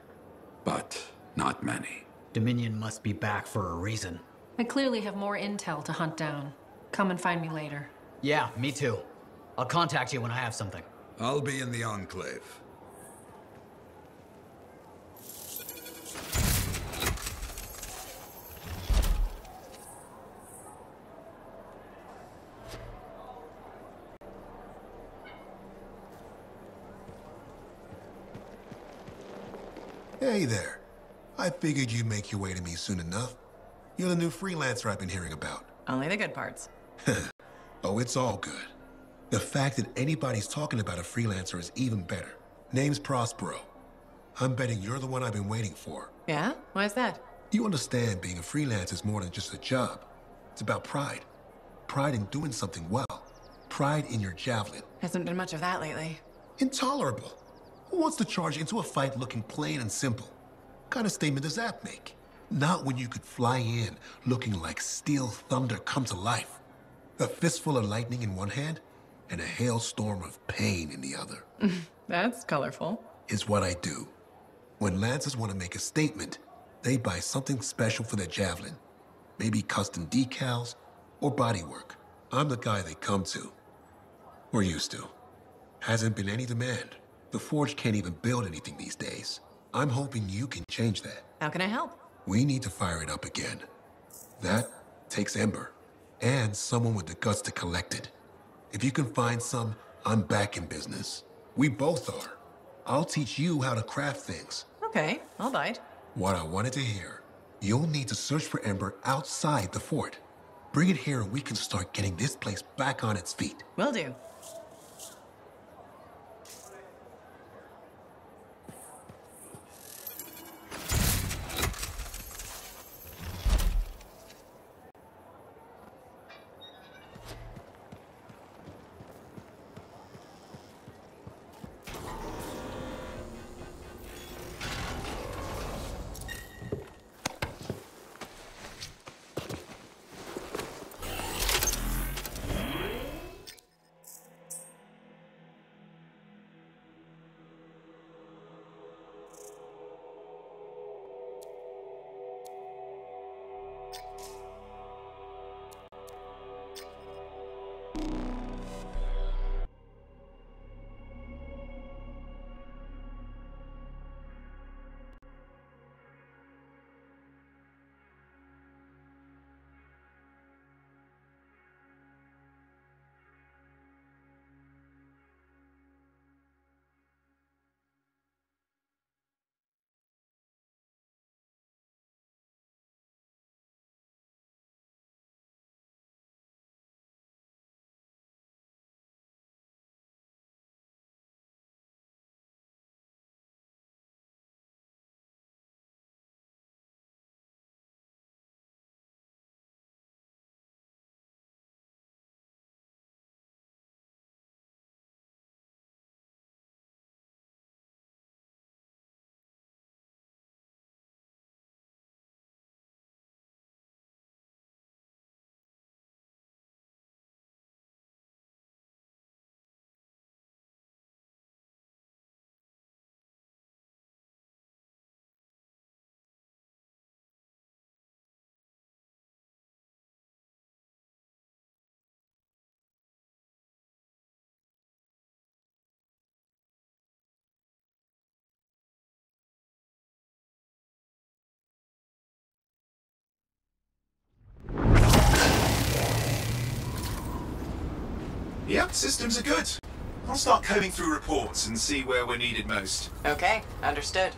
but not many. Dominion must be back for a reason. I clearly have more intel to hunt down. Come and find me later. Yeah, me too. I'll contact you when I have something. I'll be in the Enclave. Hey there. I figured you'd make your way to me soon enough. You're the new freelancer I've been hearing about. Only the good parts. Oh, it's all good. The fact that anybody's talking about a freelancer is even better. Name's Prospero. I'm betting you're the one I've been waiting for. Yeah? Why is that? You understand being a freelance is more than just a job. It's about pride. Pride in doing something well. Pride in your javelin. Hasn't been much of that lately. Intolerable. Who wants to charge into a fight looking plain and simple? What kind of statement does that make? Not when you could fly in looking like steel thunder come to life. A fistful of lightning in one hand and a hailstorm of pain in the other. That's colorful. Is what I do. When Lancers want to make a statement, they buy something special for their javelin. Maybe custom decals or bodywork. I'm the guy they come to. Or used to. Hasn't been any demand. The Forge can't even build anything these days. I'm hoping you can change that. How can I help? We need to fire it up again. That takes Ember. And someone with the guts to collect it. If you can find some, I'm back in business. We both are. I'll teach you how to craft things. Okay, I'll bite. What I wanted to hear. You'll need to search for Ember outside the fort. Bring it here and we can start getting this place back on its feet. Will do. Yep, systems are good. I'll start combing through reports and see where we're needed most. Okay, understood.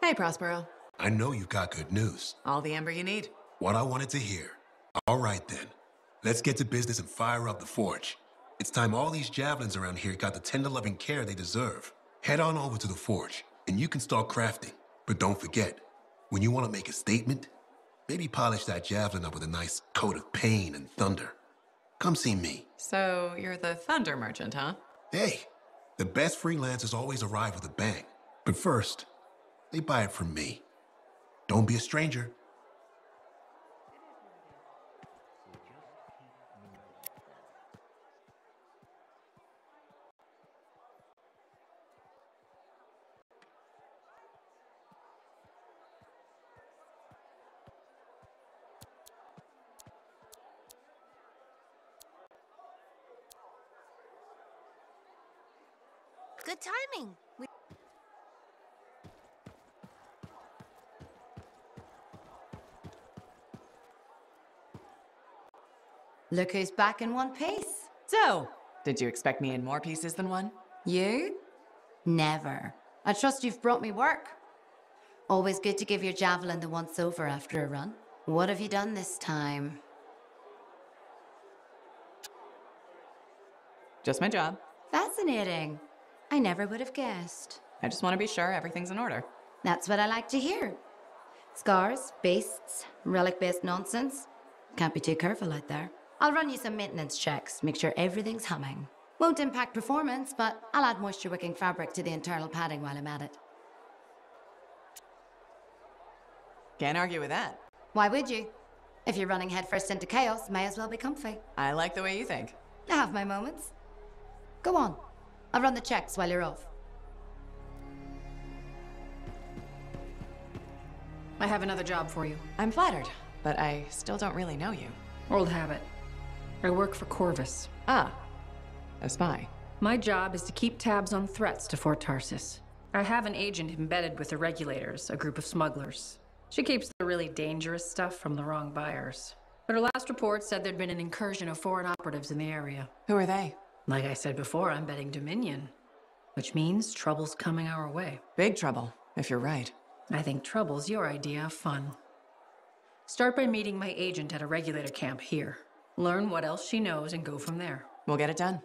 Hey, Prospero. I know you got good news. All the amber you need. What I wanted to hear. All right, then. Let's get to business and fire up the forge. It's time all these javelins around here got the tender loving care they deserve. Head on over to the forge, and you can start crafting. But don't forget, when you want to make a statement, maybe polish that javelin up with a nice coat of pain and thunder. Come see me. So, you're the thunder merchant, huh? Hey, the best freelancers always arrive with a bang. But first, they buy it from me. Don't be a stranger. Good timing. Look who's back in one piece. So, did you expect me in more pieces than one? You? Never. I trust you've brought me work. Always good to give your javelin the once-over after a run. What have you done this time? Just my job. Fascinating. I never would have guessed. I just want to be sure everything's in order. That's what I like to hear. Scars, beasts, relic-based nonsense. Can't be too careful out there. I'll run you some maintenance checks, make sure everything's humming. Won't impact performance, but I'll add moisture-wicking fabric to the internal padding while I'm at it. Can't argue with that. Why would you? If you're running headfirst into chaos, may as well be comfy. I like the way you think. I have my moments. Go on. I'll run the checks while you're off. I have another job for you. I'm flattered, but I still don't really know you. Old habit. I work for Corvus. Ah, a spy. My job is to keep tabs on threats to Fort Tarsis. I have an agent embedded with the regulators, a group of smugglers. She keeps the really dangerous stuff from the wrong buyers. But her last report said there'd been an incursion of foreign operatives in the area. Who are they? Like I said before, I'm betting Dominion. Which means trouble's coming our way. Big trouble, if you're right. I think trouble's your idea of fun. Start by meeting my agent at a regulator camp here. Learn what else she knows and go from there. We'll get it done.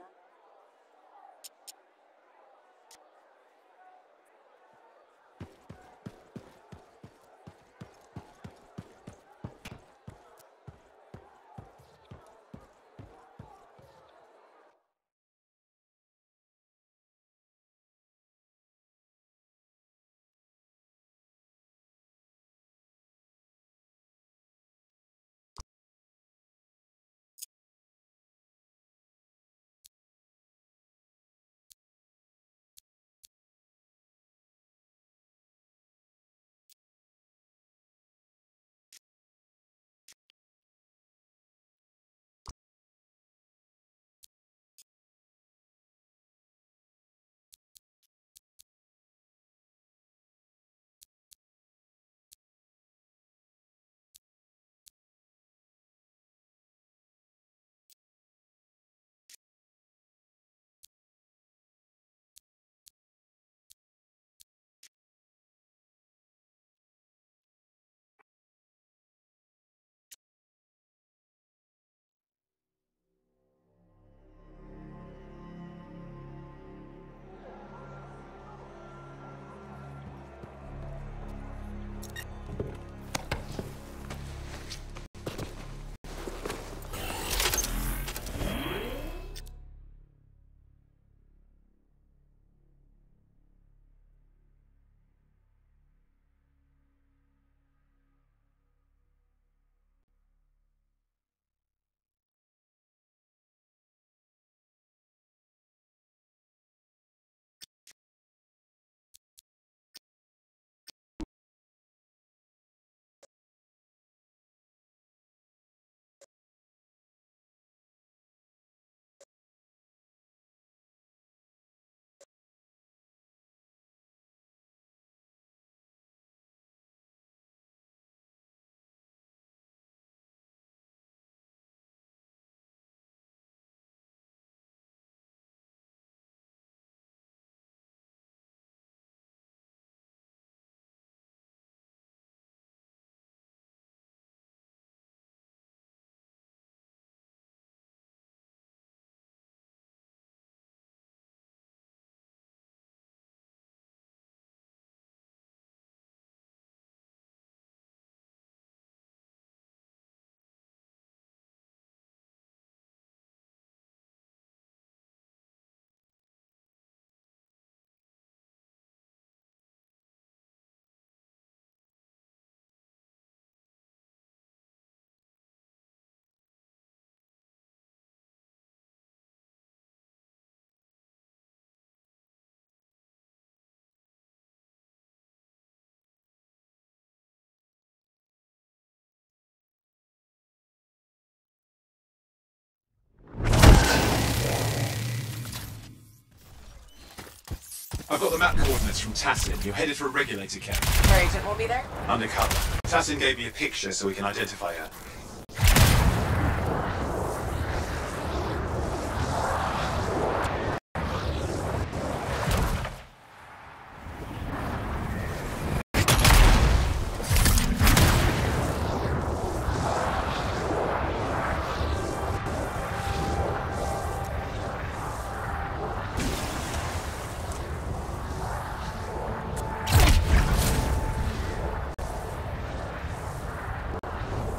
I've got the map coordinates from Tassin. You're headed for a regulator camp. Our agent will be there? Undercover. Tassin gave me a picture so we can identify her.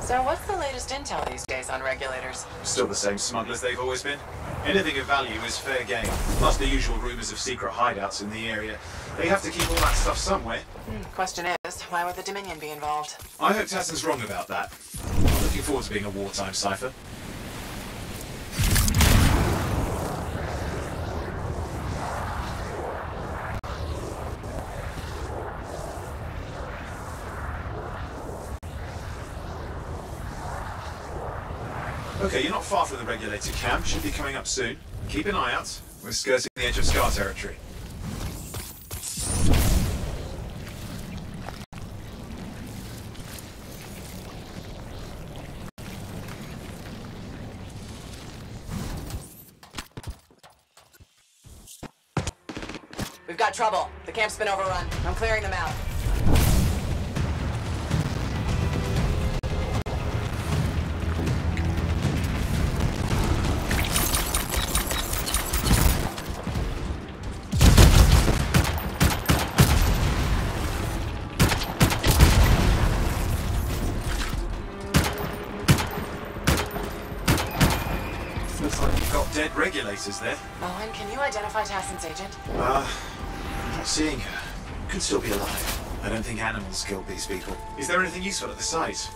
So what's the latest intel these days on regulators? Still the same smugglers they've always been. Anything of value is fair game. Plus the usual rumors of secret hideouts in the area. They have to keep all that stuff somewhere. Question is, why would the Dominion be involved? I hope Tassin's wrong about that. I'm looking forward to being a wartime cipher. Okay, you're not far from the regulator camp. Should be coming up soon. Keep an eye out. We're skirting the edge of Scar territory. We've got trouble. The camp's been overrun. I'm clearing them out. Dead regulators there. Owen, can you identify Tassin's agent? I'm not seeing her. Could still be alive. I don't think animals killed these people. Is there anything useful at the site?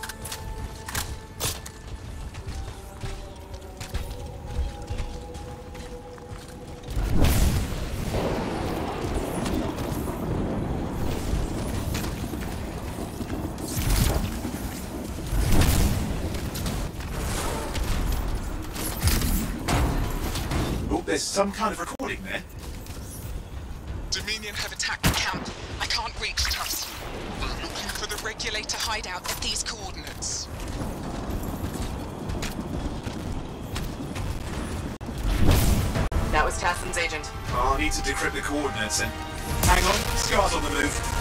There's some kind of recording there. Dominion have attacked the camp. I can't reach Tusk. I'm looking for the regulator hideout at these coordinates. That was Tassin's agent. I'll need to decrypt the coordinates and... Hang on, Scar's on the move.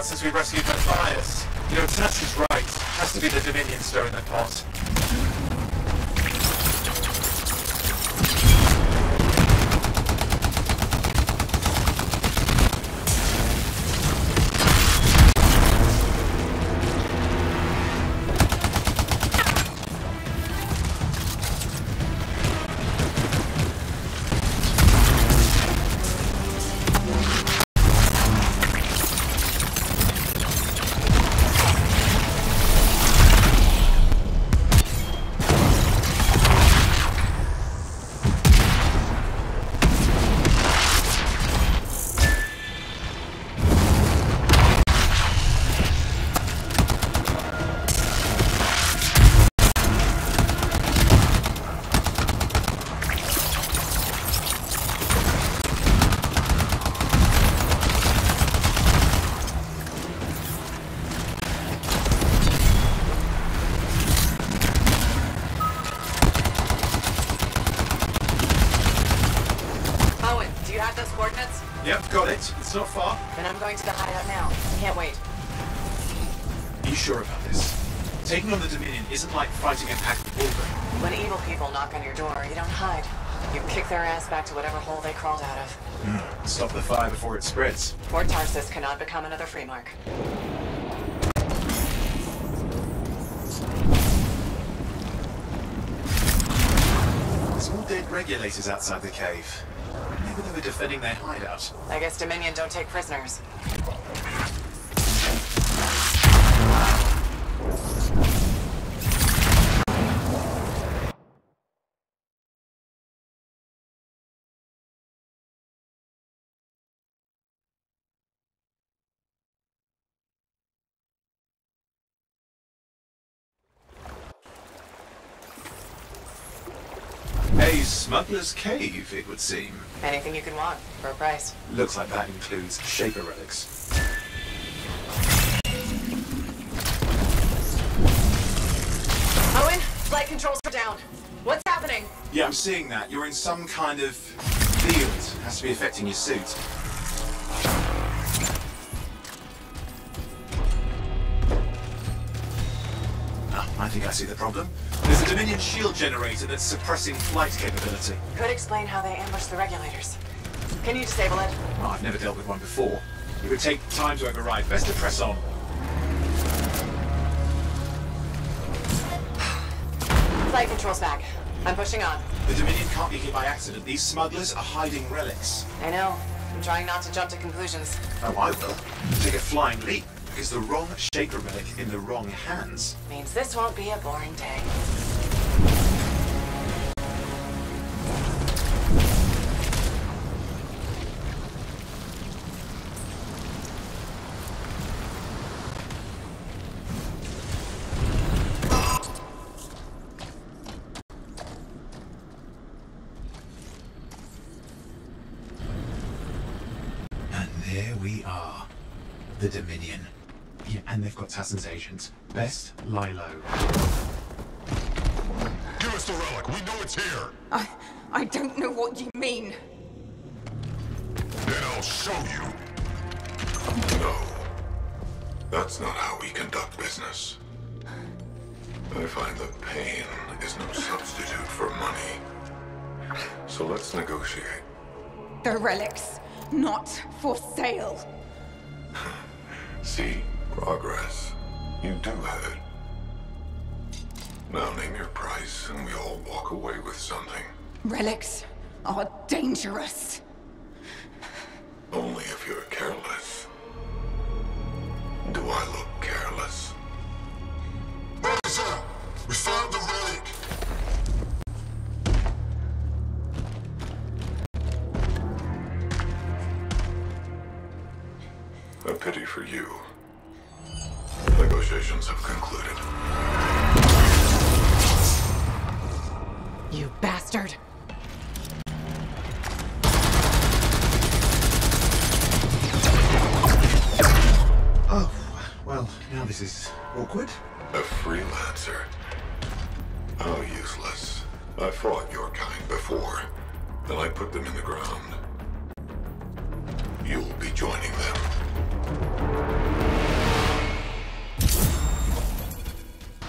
Since we rescued Matthias. You know, Tash is right. Has to be the Dominion stirring the pot. Yep, got it. It's not far. Then I'm going to the hideout now. I can't wait. Are you sure about this? Taking on the Dominion isn't like fighting an active wolverine. When evil people knock on your door, you don't hide. You kick their ass back to whatever hole they crawled out of. Stop the fire before it spreads. Port Tarsus cannot become another free mark. There's more dead regulators outside the cave. maybe they were defending their hideout. I guess Dominion don't take prisoners. A smuggler's cave, it would seem. Anything you can want, for a price. Looks like that includes Shaper relics. Owen, flight controls are down. What's happening? Yeah, I'm seeing that. You're in some kind of field. Has to be affecting your suit. I think I see the problem. There's a Dominion shield generator that's suppressing flight capability. Could explain how they ambushed the regulators. Can you disable it? Oh, I've never dealt with one before. It would take time to override. Best to press on. Flight controls back. I'm pushing on. The Dominion can't be hit by accident. These smugglers are hiding relics. I know. I'm trying not to jump to conclusions. Oh, I will. Take a flying leap. Because the wrong Shaper relic in the wrong hands means this won't be a boring day. And there we are. The Dominion. Yeah, and they've got Tassin's agents. Best lie low. Give us the relic. We know it's here. I don't know what you mean. Then I'll show you. No. That's not how we conduct business. I find that pain is no substitute for money. So let's negotiate. The relics, not for sale. See? Progress. You do have it. Now name your price and we all walk away with something. Relics are dangerous. Only if you're careless. Do I look careless? Officer! We found the relic! A pity for you. Negotiations have concluded. You bastard! Oh, well, now this is awkward. A freelancer? How useless. I fought your kind before, and I put them in the ground. You'll be joining them.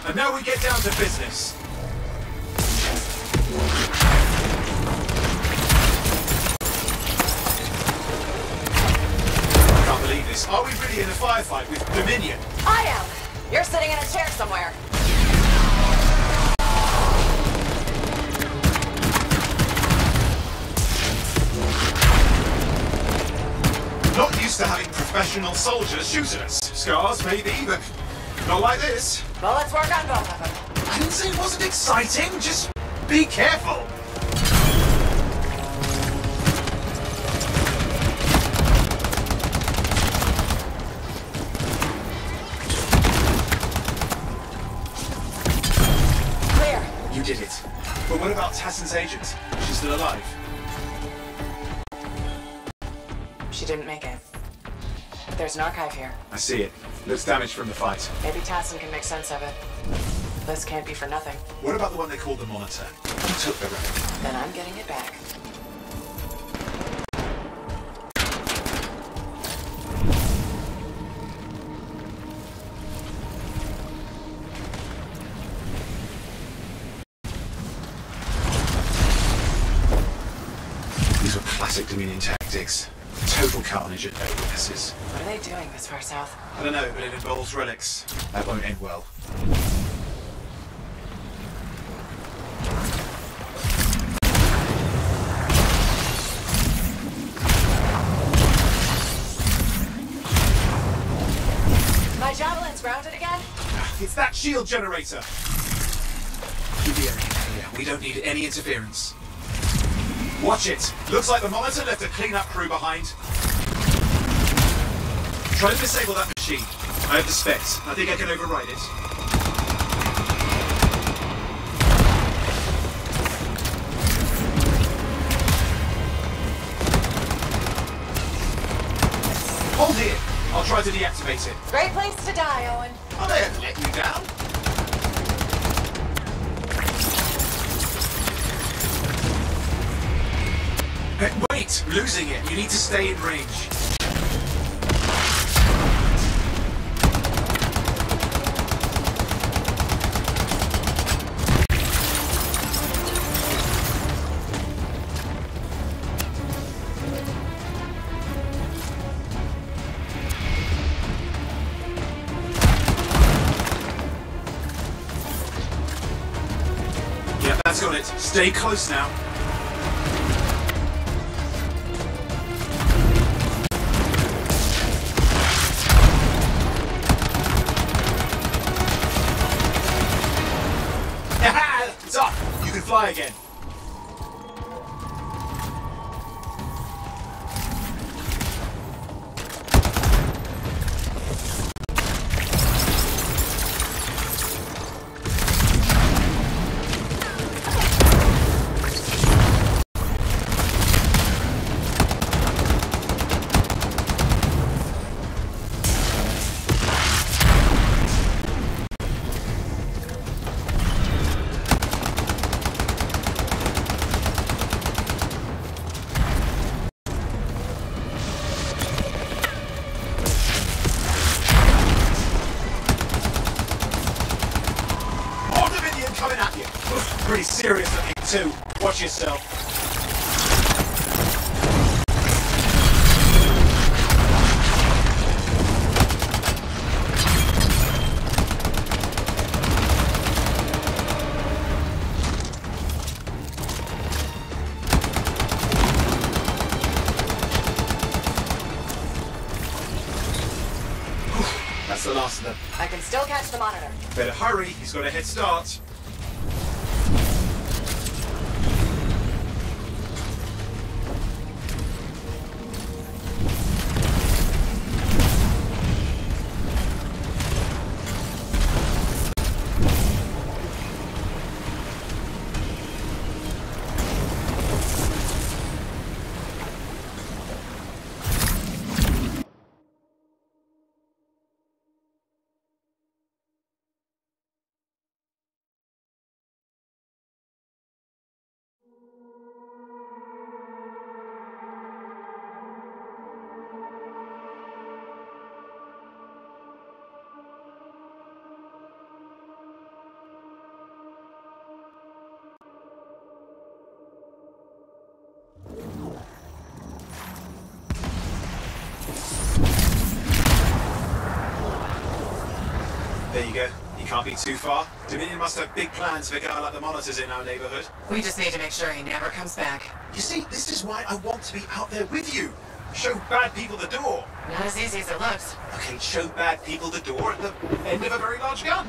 And now we get down to business. I can't believe this. Are we really in a firefight with Dominion? I am! You're sitting in a chair somewhere. Not used to having professional soldiers shoot at us. Scars, maybe, but not like this. Well, let's work on both of them. I didn't say it wasn't exciting, just be careful. Clear. You did it. But what about Tassin's agent? She's still alive. She didn't make it. There's an archive here. I see it. Looks damaged from the fight. Maybe Tassin can make sense of it. This can't be for nothing. What about the one they called the Monitor? Who took the relic? Then I'm getting it back. These were classic Dominion tactics. Total carnage at no witnesses. What are they doing this far south? I don't know, but it involves relics. That won't end well. javelin's grounded again? It's that shield generator. Keep the area clear. We don't need any interference. Watch it. Looks like the monitor left a cleanup crew behind. Try to disable that machine. I have the specs. I think I can override it. Hold here. I'll try to deactivate it. Great place to die, Owen. I'll never let you down. Wait! Losing it. You need to stay in range. Yeah, that's got it. Stay close now. It's up. You can fly again. Coming at you. Pretty serious looking too. Watch yourself. That's the last of them. I can still catch the monitor. Better hurry. He's got a head start. There you go. You can't be too far. Dominion must have big plans for a guy like the monitors in our neighborhood. We just need to make sure he never comes back. You see, this is why I want to be out there with you. Show bad people the door. Not as easy as it looks. Okay, show bad people the door at the end of a very large gun.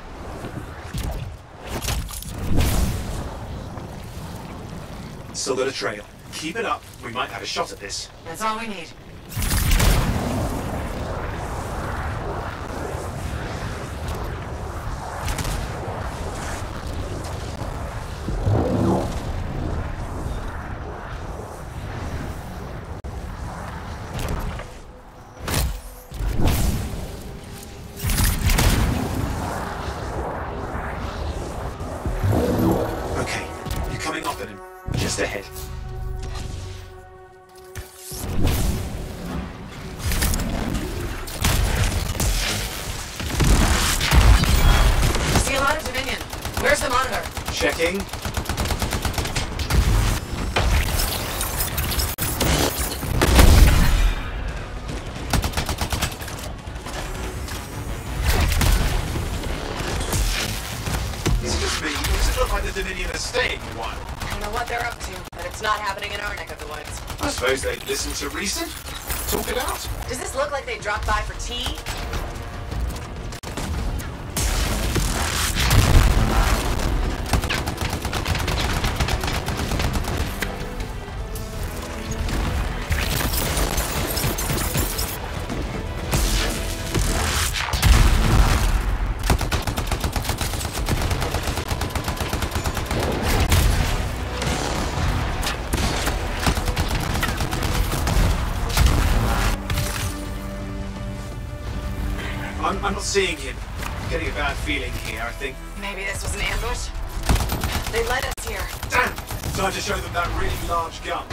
Still got a trail. Keep it up. We might have a shot at this. That's all we need. Just ahead. See a lot of Dominion. Where's the monitor? Checking. Is it just me? Does it look like the Dominion are staying a while? I don't know what they're up to, but it's not happening in our neck of the woods. I suppose they'd listen to reason. Talk it out. Does this look like they dropped by for tea? I'm not seeing him. I'm getting a bad feeling here, I think. Maybe this was an ambush? They led us here. Damn! Time to show them that really large gun.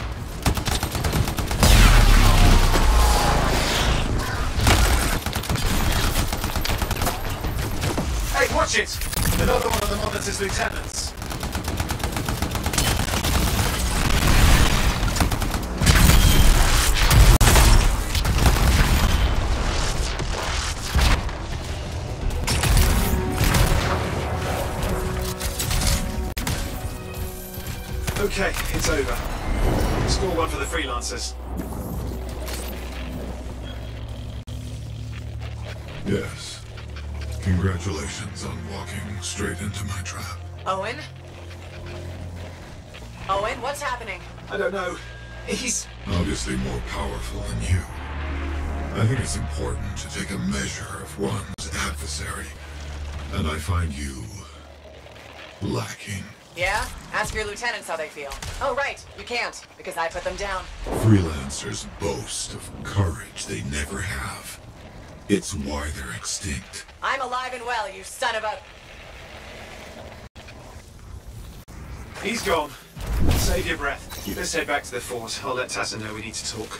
Hey, watch it! Another one of the Monitor's lieutenants. Okay, it's over. Score 1 for the freelancers. Yes. Congratulations on walking straight into my trap. Owen? Owen, what's happening? I don't know. He's Obviously more powerful than you. I think it's important to take a measure of one's adversary. And I find you lacking. Yeah? Ask your lieutenants how they feel. Oh, right. You can't, because I put them down. Freelancers boast of courage they never have. It's why they're extinct. I'm alive and well, you son of a... He's gone. Save your breath. Let's head back to the fort. I'll let Tassa know we need to talk.